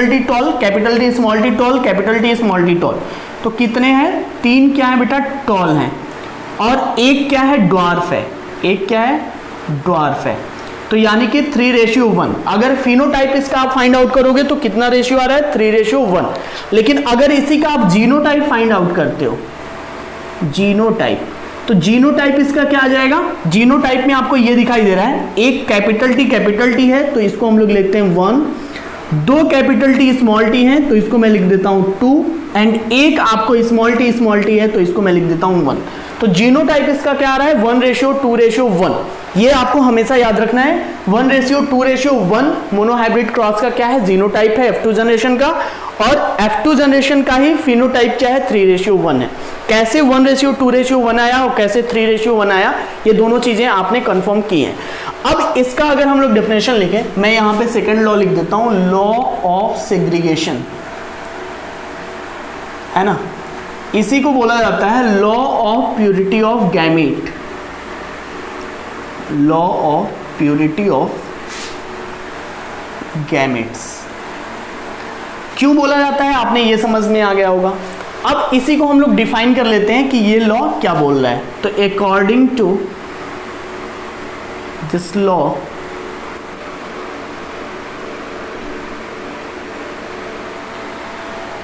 T tall, capital T small T tall, capital T small T tall. तो कितने हैं, तीन क्या है बेटा, टॉल हैं, और एक क्या है, ड्वार्फ है, एक क्या है, ड्वार्फ है। तो यानी कि 3:1। अगर फिनोटाइप इसका आप फाइंड आउट करोगे तो कितना रेशियो आ रहा है, 3:1। लेकिन अगर इसी का आप जीनोटाइप फाइंड आउट करते हो, जीनोटाइप, तो जीनोटाइप इसका क्या आ जाएगा, जीनोटाइप में आपको ये दिखाई दे रहा है, एक कैपिटल टी है तो इसको हम लोग लिखते हैं 1, दो कैपिटल टी स्मॉल टी है तो इसको मैं लिख देता हूं 2, एंड एक आपको स्मॉल टी है तो इसको मैं लिख देता हूं 1। तो जीनोटाइप इसका क्या आ रहा है, 1:2:1। ये आपको हमेशा याद रखना है, 1:2:1 मोनोहाइब्रिड क्रॉस का क्या है, जीनोटाइप है F2 जनरेशन का, और F2 जनरेशन का ही फिनोटाइप क्या है, 3:1 है। कैसे 1:2:1 आया और कैसे 3:1 आया, ये दोनों चीजें आपने कंफर्म की हैं। अब इसका अगर हम लोग डेफिनेशन लिखें, मैं यहां पे सेकंड लॉ लिख देता हूं, लॉ ऑफ सेग्रीगेशन, है ना, इसी को बोला जाता है law of purity of gamete, law of purity of gametes. क्यों बोला जाता है, आपने ये समझ में आ गया होगा। अब इसी को हम लोग डिफाइन कर लेते हैं कि ये लॉ क्या बोल रहा है। तो अकॉर्डिंग टू दिस लॉ,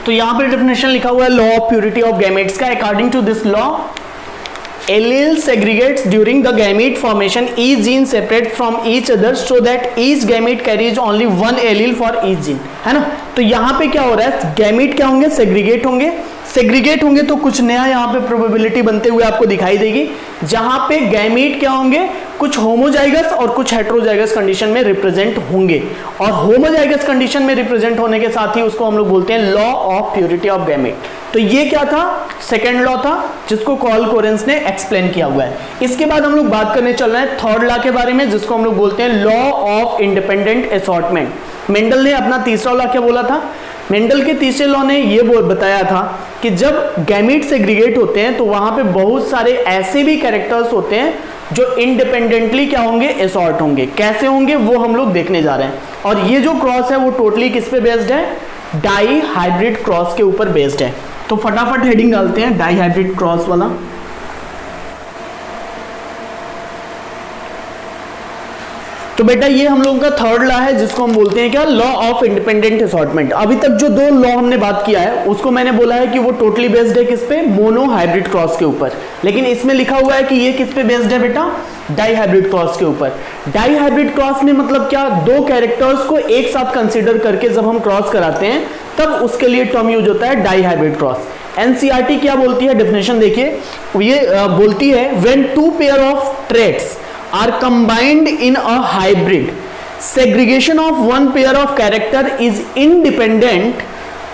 तो यहां पर डेफिनेशन लिखा हुआ है law of purity of gametes का। According to this law, allele segregates during the gamete formation, each gene separate from each other so that each gamete carries only one allele for each gene, है ना। तो यहाँ पे क्या हो रहा है, गैमीट क्या होंगे, सेग्रीगेट होंगे, सेग्रीगेट होंगे तो कुछ नया यहाँ पे प्रोबेबिलिटी बनते हुए आपको दिखाई देगी, जहां पे गैमीट क्या होंगे, कुछ होमोजाइगस और कुछ हेट्रोजाइगस कंडीशन में रिप्रेजेंट होंगे, और होमोजाइगस कंडीशन में रिप्रेजेंट होने के साथ ही उसको हम लोग बोलते हैं law of purity of gamete. तो ये क्या था, सेकेंड लॉ था, जिसको कॉल कोरेंस ने एक्सप्लेन किया हुआ है। इसके बाद हम लोग बात करने चल रहे हैं थर्ड लॉ के बारे में, जिसको हम लोग बोलते हैं law of independent assortment. Mendel ने अपना तीसरा लॉ क्या बोला था, मेंडल के तीसरे लॉ ने ये बताया था कि जब गैमीट सेग्रीगेट होते हैं तो वहां पे बहुत सारे ऐसे भी कैरेक्टर्स होते हैं जो इंडिपेंडेंटली क्या होंगे, असॉर्ट होंगे। कैसे होंगे वो हम लोग देखने जा रहे हैं। और ये जो क्रॉस है वो टोटली किस पे बेस्ड है, डाई हाइब्रिड क्रॉस के ऊपर बेस्ड है। तो फटाफट हेडिंग डालते हैं डाई हाइब्रिड क्रॉस वाला। तो बेटा ये हम लोगों का थर्ड लॉ है जिसको हम बोलते हैं क्या, लॉ ऑफ इंडिपेंडेंट असॉर्टमेंट। अभी तक जो दो लॉ हमने बात किया है उसको मैंने बोला है कि वो टोटली बेस्ड है किस पे, मोनो हाइब्रिड क्रॉस के ऊपर। लेकिन इसमें लिखा हुआ है कि ये किस पे बेस्ड है बेटा, डाई हाइब्रिड क्रॉस के ऊपर। डाई हाइब्रिड क्रॉस में मतलब क्या, दो कैरेक्टर्स को एक साथ कंसीडर करके जब हम क्रॉस कराते हैं तब उसके लिए टर्म यूज होता है डाई हाइब्रिड क्रॉस। एनसीईआरटी क्या बोलती है, डेफिनेशन देखिए, ये बोलती है when two pair of traits are combined in a hybrid, segregation of one pair of character is independent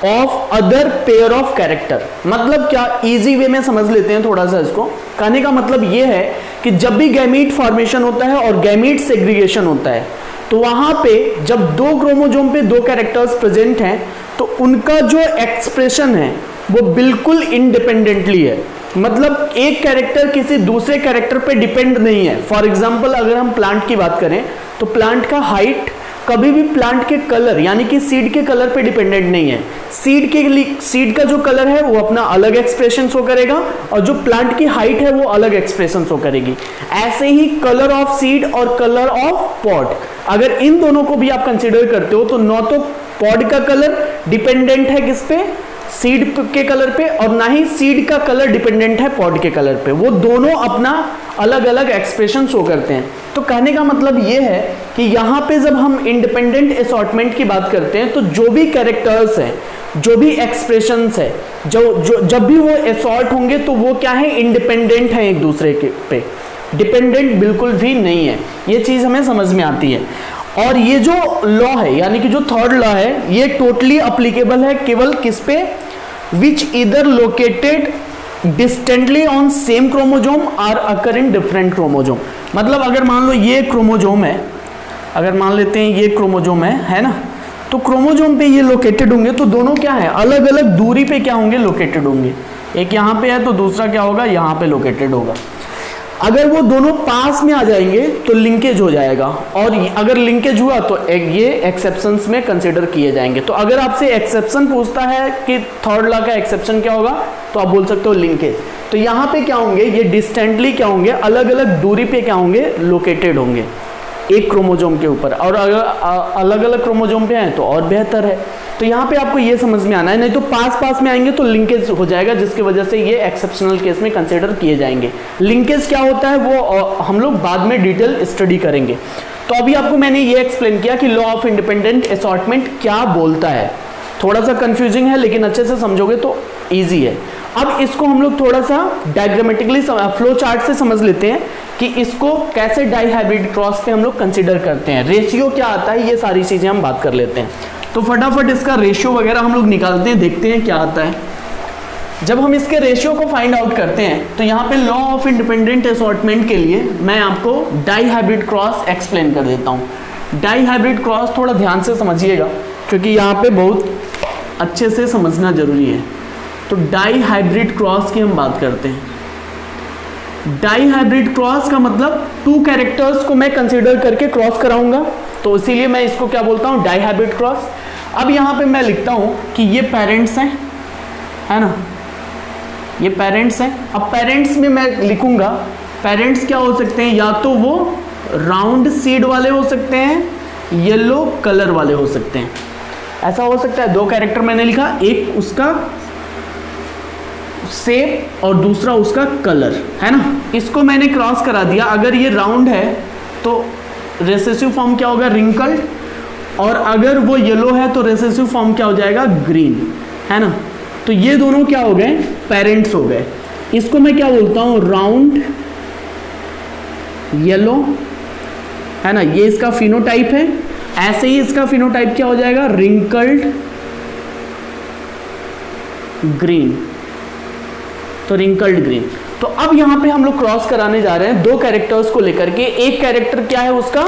of other pair of character। मतलब क्या, इजी वे में समझ लेते हैं थोड़ा सा इसको। कहने का मतलब ये है कि जब भी गैमीट फॉर्मेशन होता है और गैमीट सेग्रीगेशन होता है तो वहां पे जब दो क्रोमोजोम पे दो कैरेक्टर्स प्रेजेंट हैं तो उनका जो एक्सप्रेशन है वो बिल्कुल इंडिपेंडेंटली है। मतलब एक कैरेक्टर किसी दूसरे कैरेक्टर पे डिपेंड नहीं है। फॉर एग्जांपल अगर हम प्लांट की बात करें तो प्लांट का हाइट कभी भी प्लांट के कलर यानी कि सीड के कलर पे डिपेंडेंट नहीं है। सीड का जो कलर है वो अपना अलग एक्सप्रेशन शो करेगा और जो प्लांट की हाइट है वो अलग एक्सप्रेशन शो करेगी। ऐसे ही कलर ऑफ सीड और कलर ऑफ पॉड, अगर इन दोनों को भी आप कंसिडर करते हो तो न तो पॉड का कलर डिपेंडेंट है किस पे, सीड के कलर पे, और ना ही सीड का कलर डिपेंडेंट है पॉड के कलर पे। वो दोनों अपना अलग अलग एक्सप्रेशन शो करते हैं। तो कहने का मतलब ये है कि यहाँ पे जब हम इंडिपेंडेंट असॉर्टमेंट की बात करते हैं तो जो भी कैरेक्टर्स हैं, जो भी एक्सप्रेशंस है, जब भी वो असॉर्ट होंगे तो वो क्या है, इंडिपेंडेंट है एक दूसरे के पे, डिपेंडेंट बिल्कुल भी नहीं है। ये चीज हमें समझ में आती है। और ये जो लॉ है यानी कि जो थर्ड लॉ है ये टोटली अप्लीकेबल है केवल किस पे, विच इधर located distantly on same chromosome are occur in different chromosome. मतलब अगर मान लो ये क्रोमोजोम है, अगर मान लेते हैं ये क्रोमोजोम है ना, तो क्रोमोजोम पे ये लोकेटेड होंगे तो दोनों क्या है, अलग अलग दूरी पे क्या होंगे, लोकेटेड होंगे। एक यहाँ पे है तो दूसरा क्या होगा, यहाँ पे लोकेटेड होगा। अगर वो दोनों पास में आ जाएंगे तो लिंकेज हो जाएगा, और अगर लिंकेज हुआ तो ये एक्सेप्शंस में कंसीडर किए जाएंगे। तो अगर आपसे एक्सेप्शन पूछता है कि थर्ड लॉ का एक्सेप्शन क्या होगा तो आप बोल सकते हो लिंकेज। तो यहाँ पे क्या होंगे, ये डिस्टेंटली क्या होंगे, अलग अलग दूरी पे क्या होंगे, लोकेटेड होंगे एक क्रोमोजोम के ऊपर। और अगर अलग अलग क्रोमोजोम पे हैं तो और बेहतर है। तो यहाँ पे आपको ये समझ में आना है, नहीं तो पास पास में आएंगे तो लिंकेज हो जाएगा, जिसकी वजह से ये एक्सेप्शनल केस में कंसीडर किए जाएंगे। लिंकेज क्या होता है वो हम लोग बाद में डिटेल स्टडी करेंगे। तो अभी आपको मैंने ये एक्सप्लेन किया कि लॉ ऑफ इंडिपेंडेंट असॉर्टमेंट क्या बोलता है। थोड़ा सा कंफ्यूजिंग है लेकिन अच्छे से समझोगे तो ईजी है। अब इसको हम लोग थोड़ा सा डायग्रामेटिकली फ्लो चार्ट से समझ लेते हैं कि इसको कैसे डाई हाइब्रिड क्रॉस पे हम लोग कंसीडर करते हैं, रेशियो क्या आता है, ये सारी चीजें हम बात कर लेते हैं। तो फटाफट इसका रेशियो वगैरह हम लोग निकालते हैं, देखते हैं क्या आता है। जब हम इसके रेशियो को फाइंड आउट करते हैं तो यहाँ पे लॉ ऑफ इंडिपेंडेंट असॉर्टमेंट के लिए मैं आपको डाई हाइब्रिड क्रॉस एक्सप्लेन कर देता हूँ। डाई हाइब्रिड क्रॉस थोड़ा ध्यान से समझिएगा क्योंकि यहाँ पे बहुत अच्छे से समझना जरूरी है। तो डाई हाइब्रिड क्रॉस की हम बात करते हैं। डाई हाइब्रिड क्रॉस का मतलब टू कैरेक्टर्स को मैं कंसीडर करके क्रॉस कराऊंगा, तो इसीलिए मैं इसको क्या बोलता हूं, डाई हाइब्रिड क्रॉस। अब यहां पे मैं लिखता हूं कि ये पेरेंट्स हैं, है ना, ये पेरेंट्स हैं। अब पेरेंट्स में मैं लिखूंगा, पेरेंट्स क्या हो सकते हैं, या तो वो राउंड सीड वाले हो सकते हैं, येलो कलर वाले हो सकते हैं। ऐसा हो सकता है, दो कैरेक्टर मैंने लिखा, एक उसका शेप और दूसरा उसका कलर, है ना। इसको मैंने क्रॉस करा दिया। अगर ये राउंड है तो रेसेसिव फॉर्म क्या होगा, रिंकल्ड, और अगर वो येलो है तो रेसेसिव फॉर्म क्या हो जाएगा, ग्रीन, है ना। तो ये दोनों क्या हो गए, पेरेंट्स हो गए। इसको मैं क्या बोलता हूं, राउंड येलो, है ना, ये इसका फिनोटाइप है। ऐसे ही इसका फिनोटाइप क्या हो जाएगा, रिंकल्ड ग्रीन, तो रिंकल्ड ग्रीन। तो अब यहां पे हम लोग क्रॉस कराने जा रहे हैं दो कैरेक्टर्स को लेकर के। एक कैरेक्टर क्या है, उसका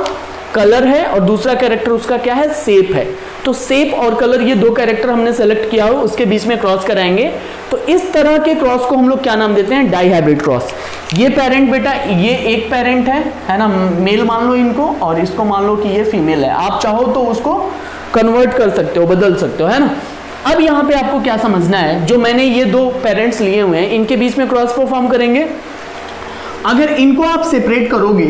कलर है, और दूसरा कैरेक्टर उसका क्या है, शेप है। तो शेप और कलर, ये दो कैरेक्टर हमने सेलेक्ट किया हो, उसके बीच में क्रॉस कराएंगे। तो इस तरह के क्रॉस को हम लोग क्या नाम देते हैं, डाई हाइब्रिड क्रॉस। ये पेरेंट बेटा, ये एक पेरेंट है ना, मेल मान लो इनको, और इसको मान लो कि ये फीमेल है। आप चाहो तो उसको कन्वर्ट कर सकते हो, बदल सकते हो, है ना। अब यहाँ पे आपको क्या समझना है, जो मैंने ये दो पेरेंट्स लिए हुए हैं, इनके बीच में क्रॉस परफॉर्म करेंगे। अगर इनको आप सेपरेट करोगे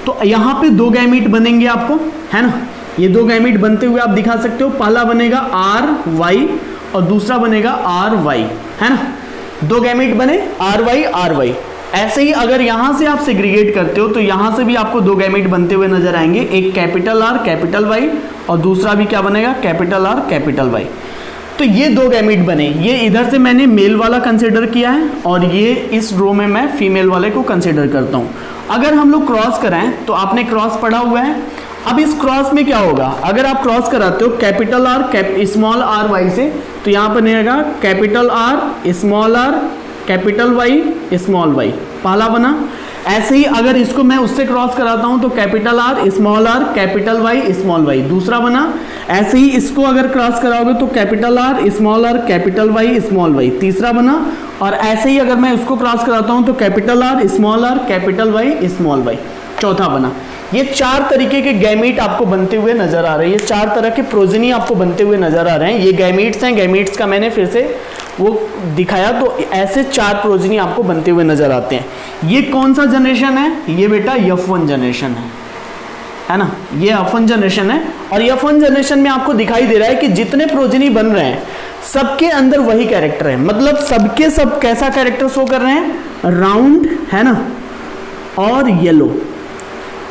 तो यहाँ पे 2 गैमीट बनेंगे आपको, है ना, ये 2 गैमीट बनते हुए आप दिखा सकते हो। पहला बनेगा RY और दूसरा बनेगा RY, है ना, 2 गैमीट बने RY। ऐसे ही अगर यहां से आप सेग्रीगेट करते हो तो यहां से भी आपको 2 गैमीट बनते हुए नजर आएंगे, एक कैपिटल R कैपिटल Y और दूसरा भी क्या बनेगा, कैपिटल R कैपिटल Y। तो ये 2 गैमीट बने, ये इधर से मैंने मेल वाला कंसिडर किया है और ये इस रो में मैं फीमेल वाले को कंसिडर करता हूं। अगर हम लोग क्रॉस कराएं तो आपने क्रॉस पढ़ा हुआ है। अब इस क्रॉस में क्या होगा, अगर आप क्रॉस कराते हो कैपिटल R स्मॉल RY से, तो यहाँ पर रहेगा capital R small r capital Y small y, पहला बना। ऐसे ही अगर इसको मैं उससे क्रॉस कराता हूं तो capital R small r capital Y small y, दूसरा बना। ऐसे ही इसको अगर क्रॉस कराओगे तो capital R small r capital Y small y, तीसरा बना। और ऐसे ही अगर मैं उसको क्रॉस कराता हूं तो capital R small r capital Y small y, चौथा बना। ये 4 तरीके के गैमीट आपको बनते हुए नजर आ रहे हैं, ये 4 तरह के प्रोजेनी आपको बनते हुए नजर आ रहे हैं। ये गैमीट्स हैं, गैमीट्स का मैंने फिर से वो दिखाया, तो ऐसे 4 प्रोजेनी आपको बनते हुए नजर आते हैं। ये कौन सा जनरेशन है, ये बेटा F1 जनरेशन है ना, ये F1 जनरेशन है। और F1 जनरेशन में आपको दिखाई दे रहा है कि जितने प्रोजेनी बन रहे हैं सबके अंदर वही कैरेक्टर है, मतलब सबके सब कैसा कैरेक्टर शो कर रहे हैं, राउंड, है ना, और येलो।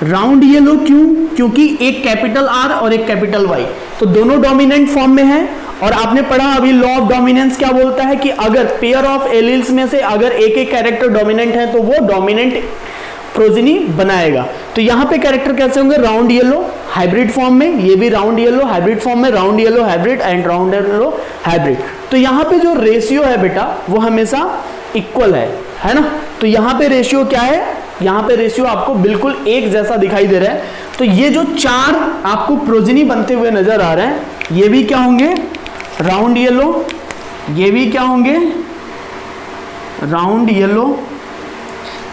राउंड येलो क्यों, क्योंकि एक कैपिटल R और एक कैपिटल Y, तो दोनों डोमिनेंट फॉर्म में है। और आपने पढ़ा अभी लॉ ऑफ डोमिनेंस क्या बोलता है कि अगर पेयर ऑफ एलील्स में से अगर एक कैरेक्टर डोमिनेंट है तो वो डोमिनेंट प्रोजेनी बनाएगा। तो यहाँ पे कैरेक्टर कैसे होंगे, राउंड येलो हाइब्रिड फॉर्म में, ये भी राउंड येलो हाइब्रिड फॉर्म में, round yellow hybrid and round yellow hybrid. तो यहाँ पे जो रेशियो है बेटा वो हमेशा इक्वल है ना। तो यहाँ पे रेशियो क्या है, यहाँ पे रेशियो आपको बिल्कुल एक जैसा दिखाई दे रहा है। तो ये जो 4 आपको प्रोजेनी बनते हुए नजर आ रहे हैं, ये भी क्या होंगे, राउंड येलो, ये भी क्या होंगे, राउंड येलो,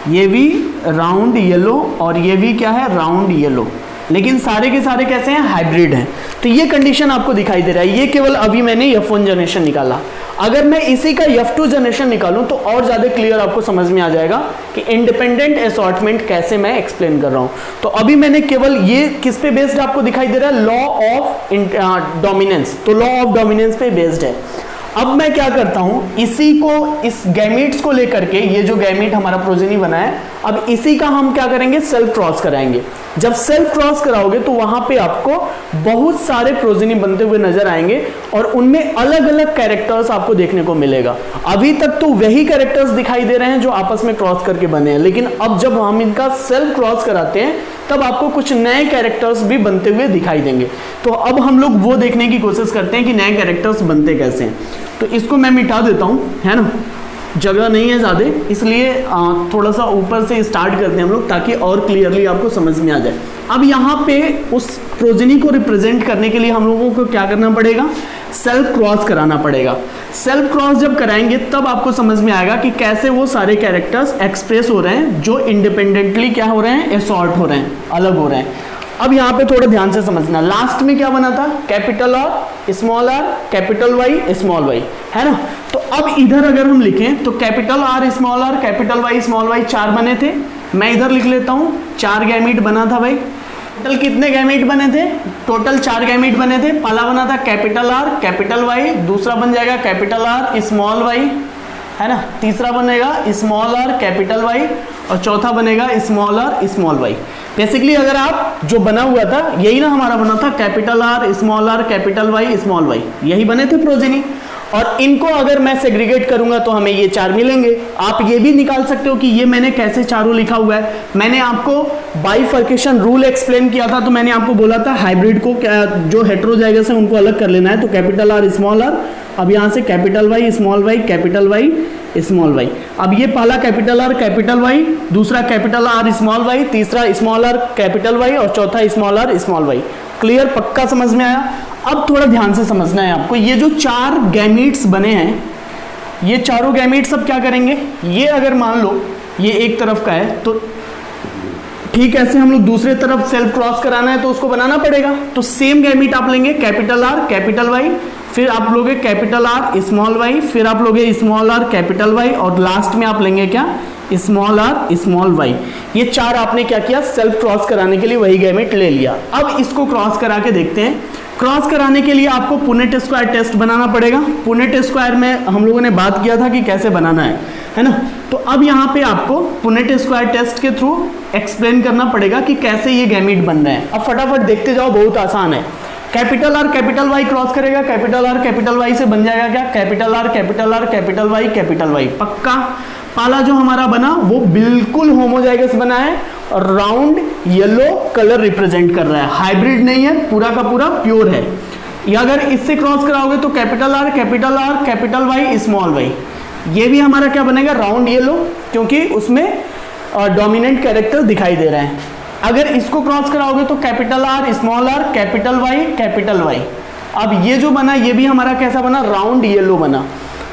ये भी राउंड येलो, और ये भी क्या है, राउंड येलो। लेकिन सारे के सारे कैसे हैं, हाइब्रिड हैं। तो ये कंडीशन आपको दिखाई दे रहा है। ये केवल अभी मैंने F1 जनरेशन निकाला। अगर मैं इसी का F2 जनरेशन निकालूं तो और ज्यादा क्लियर आपको समझ में आ जाएगा कि इंडिपेंडेंट असॉर्टमेंट कैसे मैं एक्सप्लेन कर रहा हूं। तो अभी मैंने केवल ये किस पे बेस्ड आपको दिखाई दे रहा है, लॉ ऑफ डोमिनेंस। तो लॉ ऑफ डोमिनेंस पे बेस्ड है। अब मैं क्या करता हूं, इसी को, इस गैमीट्स को लेकर के, ये जो गैमीट हमारा प्रोजेनी बना है, अब इसी का हम क्या करेंगे, सेल्फ क्रॉस कराएंगे। जब सेल्फ क्रॉस कराओगे तो वहां पे आपको बहुत सारे प्रोजेनी बनते हुए नजर आएंगे और उनमें अलग अलग कैरेक्टर्स आपको देखने को मिलेगा। अभी तक तो वही कैरेक्टर्स दिखाई दे रहे हैं जो आपस में क्रॉस करके बने हैं, लेकिन अब जब हम इनका सेल्फ क्रॉस कराते हैं तब आपको कुछ नए कैरेक्टर्स भी बनते हुए दिखाई देंगे। तो अब हम लोग वो देखने की कोशिश करते हैं कि नए कैरेक्टर्स बनते कैसे हैं। तो इसको मैं मिटा देता हूं, है ना, जगह नहीं है ज़्यादा, इसलिए थोड़ा सा ऊपर से स्टार्ट करते हैं हम लोग ताकि और क्लियरली आपको समझ में आ जाए। अब यहाँ पे उस प्रोजेनी को रिप्रेजेंट करने के लिए हम लोगों को क्या करना पड़ेगा, सेल्फ क्रॉस कराना पड़ेगा। सेल्फ क्रॉस जब कराएंगे तब आपको समझ में आएगा कि कैसे वो सारे कैरेक्टर्स एक्सप्रेस हो रहे हैं जो इंडिपेंडेंटली क्या हो रहे हैं, एसॉर्ट हो रहे हैं, अलग हो रहे हैं। अब यहाँ पे थोड़ा ध्यान से समझना, लास्ट में क्या बना था, capital R small r capital Y small y, है ना। तो अब इधर अगर हम लिखें तो capital R small r capital Y small y 4 बने थे। मैं इधर लिख लेता हूं 4 गैमीट बना था भाई। टोटल कितने गैमीट बने थे, टोटल 4 गैमीट बने थे। पहला बना था कैपिटल R कैपिटल Y, दूसरा बन जाएगा कैपिटल R स्मॉल y, है ना, तीसरा बनेगा स्मॉल r कैपिटल Y और चौथा बनेगा small r small y। Basically अगर आप जो बना हुआ था यही ना हमारा बना था, capital R small r capital Y small y, यही बने थे प्रोजेनी। और इनको अगर मैं सेग्रीगेट करूंगा तो हमें ये 4 मिलेंगे। आप ये भी निकाल सकते हो कि ये मैंने कैसे चारों लिखा हुआ है। मैंने आपको बाइफर्केशन रूल एक्सप्लेन किया था, तो मैंने आपको बोला था हाइब्रिड को क्या, जो हेटेरोजाइगस है उनको अलग कर लेना है। तो कैपिटल R स्मॉल r, अब यहाँ से capital Y small y capital Y small y। अब ये पहला कैपिटल R कैपिटल Y, दूसरा कैपिटल R स्मॉल y, तीसरा स्मॉल r कैपिटल Y और चौथा small r small y। Clear, पक्का समझ में आया। अब थोड़ा ध्यान से समझना है आपको, ये जो 4 गैमीट्स बने हैं, ये चारों गैमीट्स अब क्या करेंगे, ये अगर मान लो ये एक तरफ का है तो ठीक, ऐसे हम लोग दूसरे तरफ सेल्फ क्रॉस कराना है तो उसको बनाना पड़ेगा। तो सेम गैमीट आप लेंगे, कैपिटल R कैपिटल Y, फिर आप लोगे कैपिटल R स्मॉल y, फिर आप लोगे स्मॉल r कैपिटल Y और लास्ट में आप लेंगे क्या, स्मॉल आर स्मॉल वाई, ये 4 आपने क्या किया, सेल्फ क्रॉस कराने के लिए वही गैमेट ले लिया। अब इसको क्रॉस करा के देखते हैं। क्रॉस कराने के लिए आपको पुनेट स्क्वायर टेस्ट बनाना पड़ेगा। पुनेट स्क्वायर में हम लोगों ने बात किया था कि कैसे बनाना है ना। तो अब यहाँ पे आपको पुनेट स्क्वायर टेस्ट के थ्रू एक्सप्लेन करना पड़ेगा कि कैसे ये गैमेट बन रहे हैं। अब फटाफट देखते जाओ, बहुत आसान है। Capital R capital Y cross करेगा, कैपिटल आर कैपिटल वाई से बन जाएगा क्या, capital R capital R capital Y पक्का। पाला जो हमारा बना वो बिल्कुल होमोजाइगस बना है और राउंड येलो कलर रिप्रेजेंट कर रहा है, हाइब्रिड नहीं है, पूरा का पूरा प्योर है। या अगर इससे क्रॉस कराओगे तो capital R capital Y small y, ये भी हमारा क्या बनेगा, राउंड येलो, क्योंकि उसमें डोमिनेंट कैरेक्टर दिखाई दे रहे हैं। अगर इसको क्रॉस कराओगे तो कैपिटल आर कैपिटल वाई। अब ये जो बना ये भी हमारा कैसा बना, राउंड येलो बना,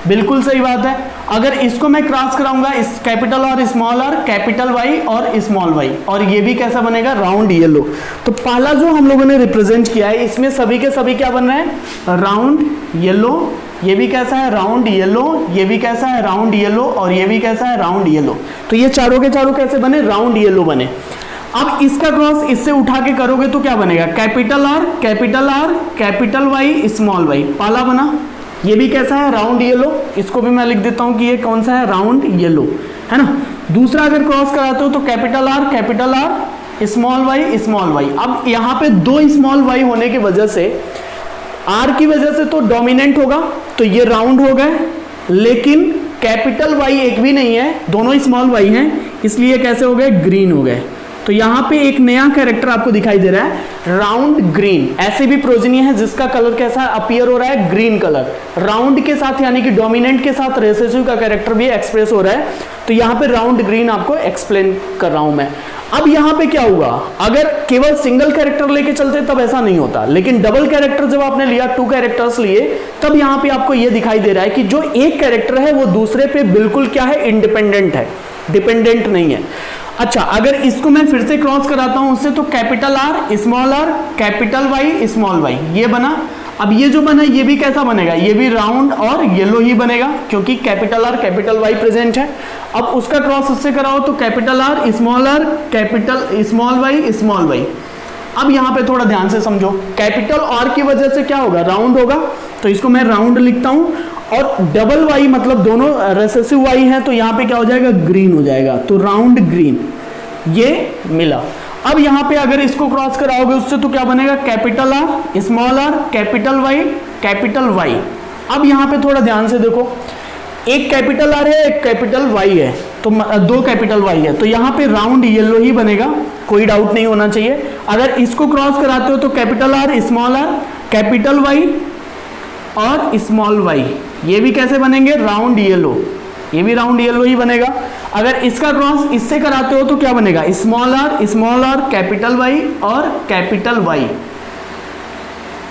बिल्कुल सही बात है। अगर इसको मैं क्रॉस कराऊंगा, इस कैपिटल आर कैपिटल वाई और स्मॉल वाई, और ये भी कैसा बनेगा, राउंड येलो। तो पहला जो हम लोगों ने रिप्रेजेंट किया है इसमें सभी के सभी क्या बन रहे हैं, राउंड येलो। ये भी कैसा है, राउंड येलो, ये भी कैसा है, राउंड येलो, और ये भी कैसा है, राउंड येलो। तो ये चारों के चारों कैसे बने, राउंड येलो बने। अब इसका क्रॉस इससे उठा के करोगे तो क्या बनेगा, capital R capital Y small y, पाला बना। ये भी कैसा है, राउंड येलो, इसको भी मैं लिख देता हूं कि ये कौन सा है, राउंड येलो, है ना। दूसरा अगर क्रॉस कराते हो तो कैपिटल आर स्मॉल वाई। अब यहाँ पे 2 स्मॉल वाई होने की वजह से, आर की वजह से तो डोमिनेंट होगा, तो ये राउंड हो गए, लेकिन कैपिटल वाई एक भी नहीं है, दोनों स्मॉल वाई हैं, इसलिए कैसे हो गए, ग्रीन हो गए। तो यहाँ पे एक नया कैरेक्टर आपको दिखाई दे रहा है, राउंड ग्रीन। ऐसे भी प्रोजीनी है जिसका कलर कैसा अपीयर हो रहा है, ग्रीन कलर, राउंड के साथ यानी कि डोमिनेंट के साथ रेसेसिव का कैरेक्टर भी एक्सप्रेस हो रहा है। तो यहाँ पे राउंड ग्रीन आपको एक्सप्लेन कर रहा हूं मैं। अब यहाँ पे क्या हुआ, अगर केवल सिंगल कैरेक्टर लेके चलते तब ऐसा नहीं होता, लेकिन डबल कैरेक्टर जब आपने लिया, 2 कैरेक्टर्स लिए, तब यहाँ पे आपको ये दिखाई दे रहा है कि जो एक कैरेक्टर है वो दूसरे पे बिल्कुल क्या है, इंडिपेंडेंट है, डिपेंडेंट नहीं है। अच्छा, अगर इसको मैं फिर से क्रॉस कराता हूं उससे, तो capital R capital Y small y, ये बना। अब ये जो बना ये भी कैसा बनेगा, ये भी राउंड और येलो ही बनेगा, क्योंकि capital R capital Y present है। अब उसका क्रॉस उससे कराओ तो capital R capital small y. अब यहाँ पे थोड़ा ध्यान से समझो, कैपिटल आर की वजह से क्या होगा, राउंड होगा, तो इसको मैं राउंड लिखता हूं। और डबल वाई मतलब दोनों रेसेसिव वाई हैं, तो यहाँ पे क्या हो जाएगा, ग्रीन हो जाएगा, तो राउंड ग्रीन ये मिला। अब यहाँ पे अगर इसको क्रॉस कराओगे उससे तो क्या बनेगा, कैपिटल आर कैपिटल वाई। अब यहाँ पे थोड़ा ध्यान से देखो, एक कैपिटल आर है, एक कैपिटल वाई है, तो 2 कैपिटल वाई है, तो यहाँ पे राउंड येलो ही बनेगा, कोई डाउट नहीं होना चाहिए। अगर इसको क्रॉस कराते हो तो कैपिटल आर कैपिटल वाई और स्मॉल वाई, ये भी कैसे बनेंगे, राउंड येलो, ये भी राउंड येलो ही बनेगा। अगर इसका क्रॉस इससे कराते हो तो क्या बनेगा, स्मॉल आर कैपिटल वाई और कैपिटल वाई।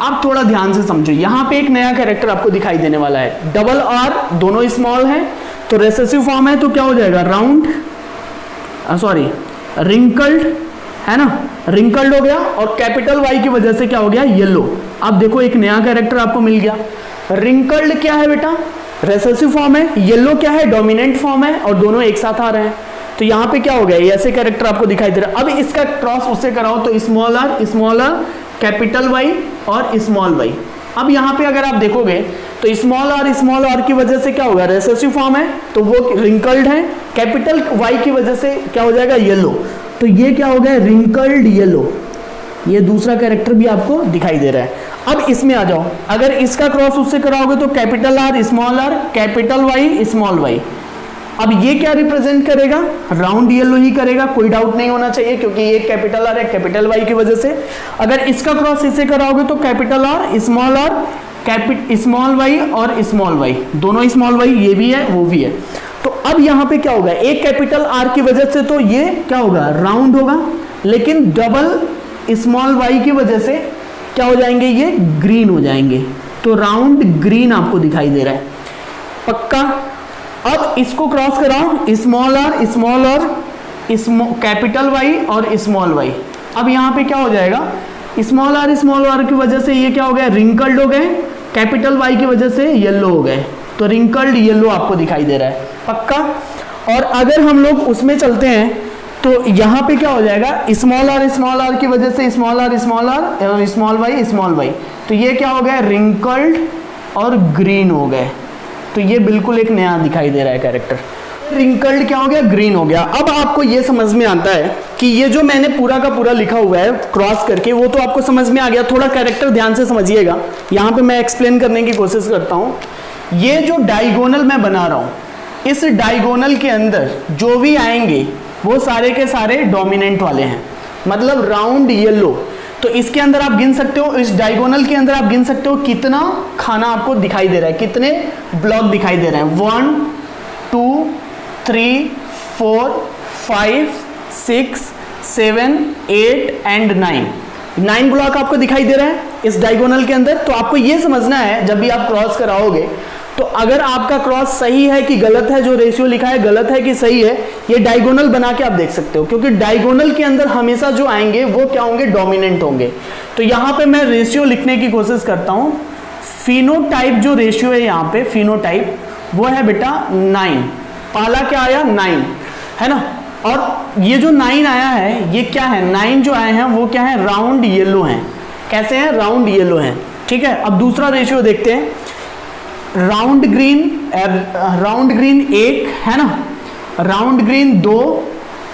अब थोड़ा ध्यान से समझो, यहां पे एक नया कैरेक्टर आपको दिखाई देने वाला है, डबल आर, दोनों स्मॉल हैं, तो रेसेसिव फॉर्म है, तो क्या हो जाएगा, राउंड रिंकल्ड, है ना, रिंकल्ड हो गया, और कैपिटल वाई की वजह से क्या हो गया, येलो। अब देखो एक नया कैरेक्टर आपको मिल गया। रिंकल्ड क्या है बेटा, रेसेसिव फॉर्म है, येलो क्या है, डोमिनेंट फॉर्म है, और दोनों एक साथ आ रहे हैं, तो यहाँ पे क्या हो गया, ऐसे कैरेक्टर आपको दिखाई दे रहा है। अब इसका क्रॉस उससे कराओ तो स्मॉल आर कैपिटल वाई और स्मॉल वाई। अब यहाँ पे अगर आप देखोगे तो स्मॉल आर की वजह से क्या होगा, रेसेसिव फॉर्म है, तो वो रिंकल्ड है, कैपिटल वाई की वजह से क्या हो जाएगा, येलो, तो ये क्या हो गया, रिंकल्ड येलो। ये दूसरा कैरेक्टर भी आपको दिखाई दे रहा है। अब इसमें आ जाओ, अगर इसका क्रॉस उससे कराओगे तो capital R capital Y small y. अब ये क्या रिप्रेजेंट करेगा, राउंड येलो ही करेगा, कोई डाउट नहीं होना चाहिए, क्योंकि ये कैपिटल आर है कैपिटल वाई की वजह से। अगर इसका क्रॉस इससे कराओगे तो कैपिटल आर स्मॉल वाई और स्मॉल वाई, दोनों स्मॉल वाई, ये भी है वो भी है। तो अब यहाँ पे क्या होगा, एक कैपिटल आर की वजह से तो ये क्या होगा, राउंड होगा, लेकिन डबल स्मॉल वाई की वजह से क्या हो जाएंगे, ये ग्रीन हो जाएंगे, तो राउंड ग्रीन आपको दिखाई दे रहा है, पक्का। अब इसको क्रॉस कराओ, स्मॉल आर कैपिटल वाई और स्मॉल वाई। अब यहाँ पे क्या हो जाएगा, स्मॉल आर की वजह से ये क्या हो गया, रिंकल्ड हो गए, कैपिटल वाई की वजह से येलो हो गए, तो रिंकल्ड येलो आपको दिखाई दे रहा है, पक्का। और अगर हम लोग उसमें चलते हैं तो यहाँ पे क्या हो जाएगा, स्मॉल आर की वजह से स्मॉल आर और स्मॉल वाई, तो ये क्या हो गया, रिंकल्ड और ग्रीन हो गए। तो ये बिल्कुल एक नया दिखाई दे रहा है कैरेक्टर, रिंकल्ड क्या हो गया, ग्रीन हो गया। अब आपको ये समझ में आता है कि ये जो मैंने पूरा का पूरा लिखा हुआ है क्रॉस करके, वो तो आपको समझ में आ गया। थोड़ा कैरेक्टर ध्यान से समझिएगा, यहाँ पे मैं एक्सप्लेन करने की कोशिश करता हूँ। ये जो डायगोनल मैं बना रहा हूँ, इस डायगोनल के अंदर जो भी आएंगे वो सारे के सारे डोमिनेंट वाले हैं, मतलब राउंड येलो। तो इसके अंदर आप गिन सकते हो, इस डायगोनल के अंदर आप गिन सकते हो कितना खाना आपको दिखाई दे रहा है, कितने ब्लॉक दिखाई दे रहे हैं। 1 2 3 4 5 6 7 8 एंड 9 ब्लॉक आपको दिखाई दे रहा है इस डायगोनल के अंदर। तो आपको ये समझना है जब भी आप क्रॉस कराओगे, तो अगर आपका क्रॉस सही है कि गलत है, जो रेशियो लिखा है गलत है कि सही है, ये डायगोनल बना के आप देख सकते हो, क्योंकि डायगोनल के अंदर हमेशा जो आएंगे वो क्या होंगे, डोमिनेंट होंगे। तो यहाँ पे मैं रेशियो लिखने की कोशिश करता हूँ। फिनोटाइप जो रेशियो है यहाँ पे, फिनोटाइप वो है बेटा 9, पहला क्या आया 9 है ना। और ये जो 9 आया है ये क्या है, 9 जो आए हैं वो क्या है, राउंड येलो हैं। कैसे हैं, राउंड येलो हैं, ठीक है। अब दूसरा रेशियो देखते हैं, राउंड ग्रीन 1 है ना, round green 2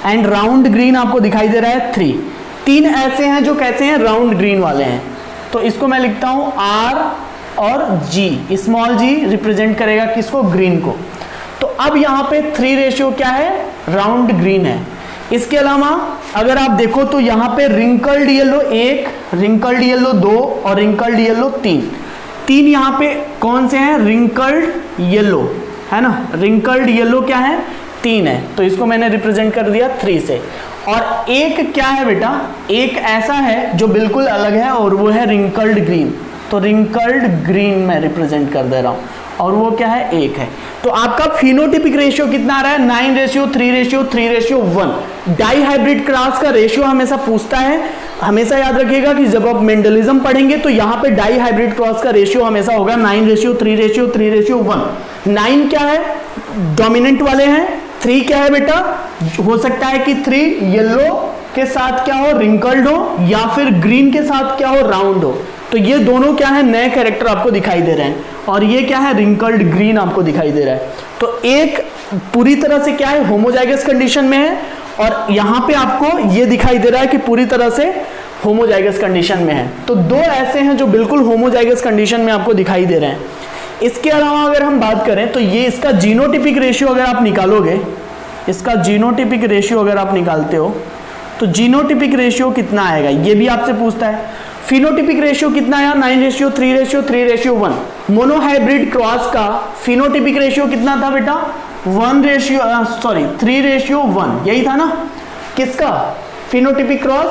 and round green आपको दिखाई दे रहा है 3। 3 ऐसे हैं जो कैसे हैं, राउंड ग्रीन वाले हैं। तो इसको मैं लिखता हूं R और G, स्मॉल g रिप्रेजेंट करेगा किसको, ग्रीन को। तो अब यहाँ पे 3 रेशियो क्या है, राउंड ग्रीन है। इसके अलावा अगर आप देखो तो यहाँ पे रिंकल्ड येलो 1, रिंकल्ड येलो 2 और रिंकल्ड येलो 3 यहाँ पे कौन से हैं, रिंकल्ड येलो है ना। रिंकल्ड येलो क्या है, 3 है, तो इसको मैंने रिप्रेजेंट कर दिया 3 से। और एक क्या है बेटा, एक ऐसा है जो बिल्कुल अलग है और वो है रिंकल्ड ग्रीन। तो रिंकल्ड ग्रीन मैं रिप्रेजेंट कर दे रहा हूं, और वो क्या है, 1 है। तो आपका फिनोटिपिक रेशियो कितना आ रहा है, 9:3:3:1। डाई हाइब्रिड क्रॉस का रेशियो हमेशा पूछता है। हमेशा याद रखिएगा कि जब आप मेंडलिज्म पढ़ेंगे तो यहाँ पे डाई हाइब्रिड क्रॉस का रेशियो हमेशा होगा 9:3:3:1। 9 क्या है, डोमिनेंट वाले हैं। 3 क्या है बेटा, हो सकता है कि 3 येलो के साथ क्या हो, रिंकल्ड हो, या फिर ग्रीन के साथ क्या हो, राउंड हो। तो ये दोनों क्या है, नए कैरेक्टर आपको दिखाई दे रहे हैं। और ये क्या है, रिंकल्ड ग्रीन आपको दिखाई दे रहा है। तो एक पूरी तरह से क्या है, होमोजाइगस कंडीशन में है, और यहाँ पे आपको ये दिखाई दे रहा है कि पूरी तरह से होमोजाइगस कंडीशन में है। तो 2 ऐसे हैं जो बिल्कुल होमोजाइगस कंडीशन में आपको दिखाई दे रहे हैं। इसके अलावा अगर हम बात करें तो ये इसका जीनोटिपिक रेशियो अगर आप निकालोगे, इसका जीनोटिपिक रेशियो अगर आप निकालते हो तो जीनोटिपिक रेशियो कितना आएगा, ये भी आपसे पूछता है। फिनोटिपिक रेशियो कितना आया, 9:3:3:1। मोनोहाइब्रिड क्रॉस का फिनोटिपिक रेशियो कितना था बेटा, 3:1, यही था ना। किसका, फिनोटिपिक क्रॉस,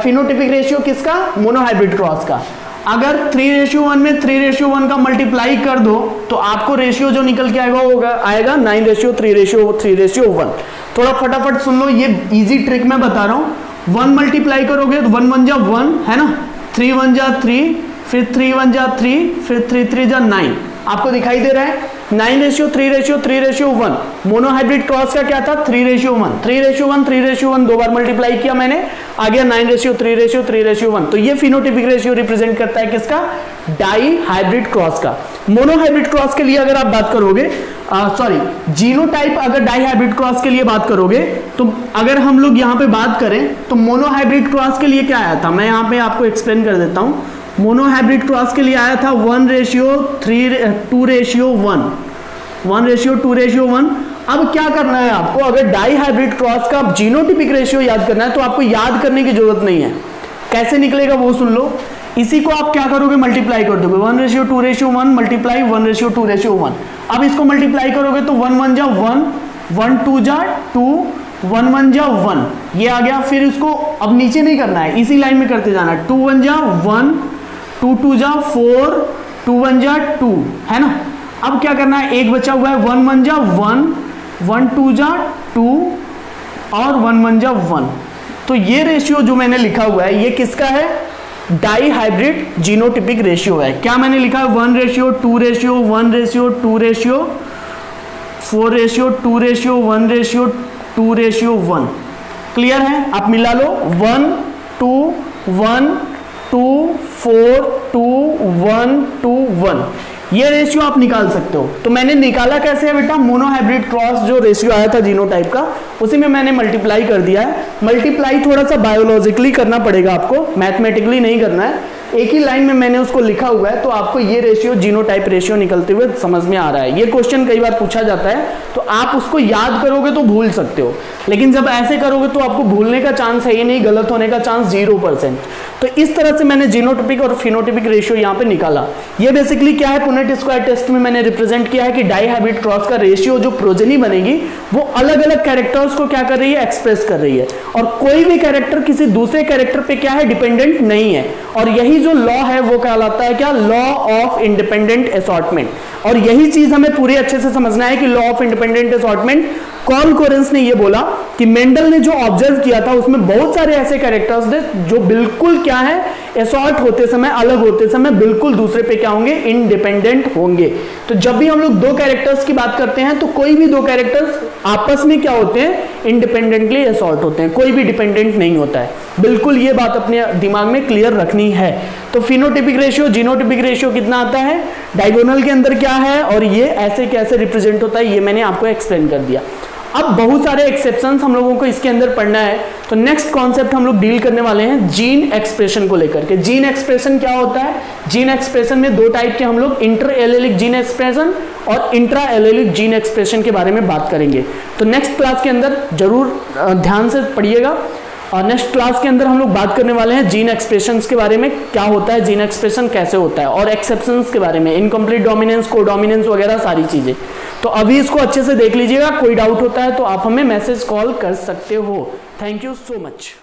फिनोटिपिक रेशियो किसका, मोनोहाइब्रिड क्रॉस का। अगर 3:1 में 3:1 का मल्टीप्लाई कर दो तो आपको रेशियो जो निकल के आएगा 9:3:3:1। थोड़ा फटाफट सुन लो, ये इजी ट्रिक मैं बता रहा हूँ। 1 मल्टीप्लाई करोगे तो 1 1 जा 1 है ना, 3 1 जा 3, फिर 3 1 जा 3, फिर 3 3 जा 9। आपको दिखाई दे रहा है 9:3:3:1। मोनोहाइब्रिड क्रॉस का क्या था, 3:1 दो बार मल्टीप्लाई किया मैंने, आ गया 9:3:3:1। तो ये फिनोटिपिक रेशियो रिप्रेजेंट करता है किसका, डाई हाइब्रिड क्रॉस का। मोनोहाइब्रिड क्रॉस के लिए अगर आप बात करोगे, जीनोटाइप अगर डाई हाइब्रिड क्रॉस के लिए बात करोगे, तो अगर हम लोग यहाँ पे बात करें तो मोनोहाइब्रिड क्रॉस के लिए क्या आया था, मैं यहाँ पे आपको एक्सप्लेन कर देता हूँ। मोनोहाइब्रिड क्रॉस के लिए आया था 1:2:1। अब क्या करना है आपको, अगर डाई हाइब्रिड क्रॉस का जीनोटिपिक रेशियो याद करना है तो आपको याद करने की जरूरत नहीं है। कैसे निकलेगा वो सुन लो। इसी को आप क्या करोगे, मल्टीप्लाई कर दोगे, 1:2:1 मल्टीप्लाई 1:2:1। अब इसको मल्टीप्लाई करोगे तो 1 1 जा 1, 1 2 जा 2, 1 1 जा 1, ये आ गया। फिर इसको अब नीचे नहीं करना है, इसी लाइन में करते जाना है। 2 1 जा 1, 2 2 जा 4, 2 1 जा 2 है ना। अब क्या करना है, एक बचा हुआ है, 1 1 जा 1, 1 2 जा 2 और 1 1 जा 1। तो ये रेशियो जो मैंने लिखा हुआ है ये किसका है, डाई हाइब्रिड जीनोटिपिक रेशियो है। क्या मैंने लिखा है, 1:2:1:2:, 4:2:1:2:1। क्लियर है? आप मिला लो 1 2 1 2 4 2 1 2 1, ये रेशियो आप निकाल सकते हो। तो मैंने निकाला कैसे है बेटा, मोनोहाइब्रिड क्रॉस जो रेशियो आया था जीनोटाइप का, उसी में मैंने मल्टीप्लाई कर दिया है। मल्टीप्लाई थोड़ा सा बायोलॉजिकली करना पड़ेगा आपको, मैथमेटिकली नहीं करना है। एक ही लाइन में मैंने उसको लिखा हुआ है, तो आपको ये रेशियो जीनोटाइप रेशियो निकलते हुए समझ में आ रहा है। ये क्वेश्चन कई बार पूछा जाता है, तो आप उसको याद करोगे तो भूल सकते हो, लेकिन जब ऐसे करोगे तो आपको भूलने का चांस है ही नहीं, गलत होने का चांस 0%। तो इस तरह से मैंने जीनोटिपिक और फिनोटिपिक रेशियो यहाँ पे निकाला। ये बेसिकली क्या है, पुनेट स्क्वायर टेस्ट में मैंने रिप्रेजेंट किया है कि डाई हाइब्रिड क्रॉस का रेशियो जो प्रोजेनी बनेगी वो अलग अलग कैरेक्टर्स को क्या कर रही है, एक्सप्रेस कर रही है, और कोई भी कैरेक्टर किसी दूसरे कैरेक्टर पे क्या है, डिपेंडेंट नहीं है। और यही जो लॉ है वो कहलाता है क्या, लॉ ऑफ इंडिपेंडेंट असॉर्टमेंट। और यही चीज हमें पूरे अच्छे से समझना है कि law of independent assortment, call coherence ने ये बोला कि मेंडल ने जो ऑब्जर्व किया था उसमें बहुत सारे ऐसे कैरेक्टर्स थे जो बिल्कुल क्या है, असॉर्ट होते समय, अलग होते समय बिल्कुल दूसरे पे क्या होंगे, इंडिपेंडेंट होंगे। तो जब भी हम लोग दो कैरेक्टर्स की बात करते हैं तो कोई भी दो कैरेक्टर्स आपस में क्या होते हैं, इंडिपेंडेंटली असॉर्ट होते हैं, कोई भी डिपेंडेंट नहीं होता है। बिल्कुल ये बात अपने दिमाग में क्लियर रखनी है। तो फिनोटिपिक रेशियो, जीनोटिपिक रेशियो कितना आता है, डायगोनल के अंदर क्या है, और ये ऐसे कैसे रिप्रेजेंट होता है, ये मैंने आपको एक्सप्लेन कर दिया। अब बहुत सारे एक्सेप्शंस हम लोगों को इसके अंदर पढ़ना है। तो नेक्स्ट कॉन्सेप्ट हम लोग डील करने वाले हैं जीन एक्सप्रेशन को लेकर के। जीन एक्सप्रेशन क्या होता है, जीन एक्सप्रेशन में दो टाइप के हम लोग इंटर एलेलिक जीन एक्सप्रेशन और इंट्रा एलेलिक जीन एक्सप्रेशन के बारे में बात करेंगे। तो नेक्स्ट क्लास के अंदर जरूर ध्यान से पढ़िएगा। और नेक्स्ट क्लास के अंदर हम लोग बात करने वाले हैं जीन एक्सप्रेशंस के बारे में, क्या होता है जीन एक्सप्रेशन, कैसे होता है, और एक्सेप्शंस के बारे में, इनकम्प्लीट डोमिनेंस, को डोमिनेंस वगैरह सारी चीजें। तो अभी इसको अच्छे से देख लीजिएगा, कोई डाउट होता है तो आप हमें मैसेज कॉल कर सकते हो। Thank you so much.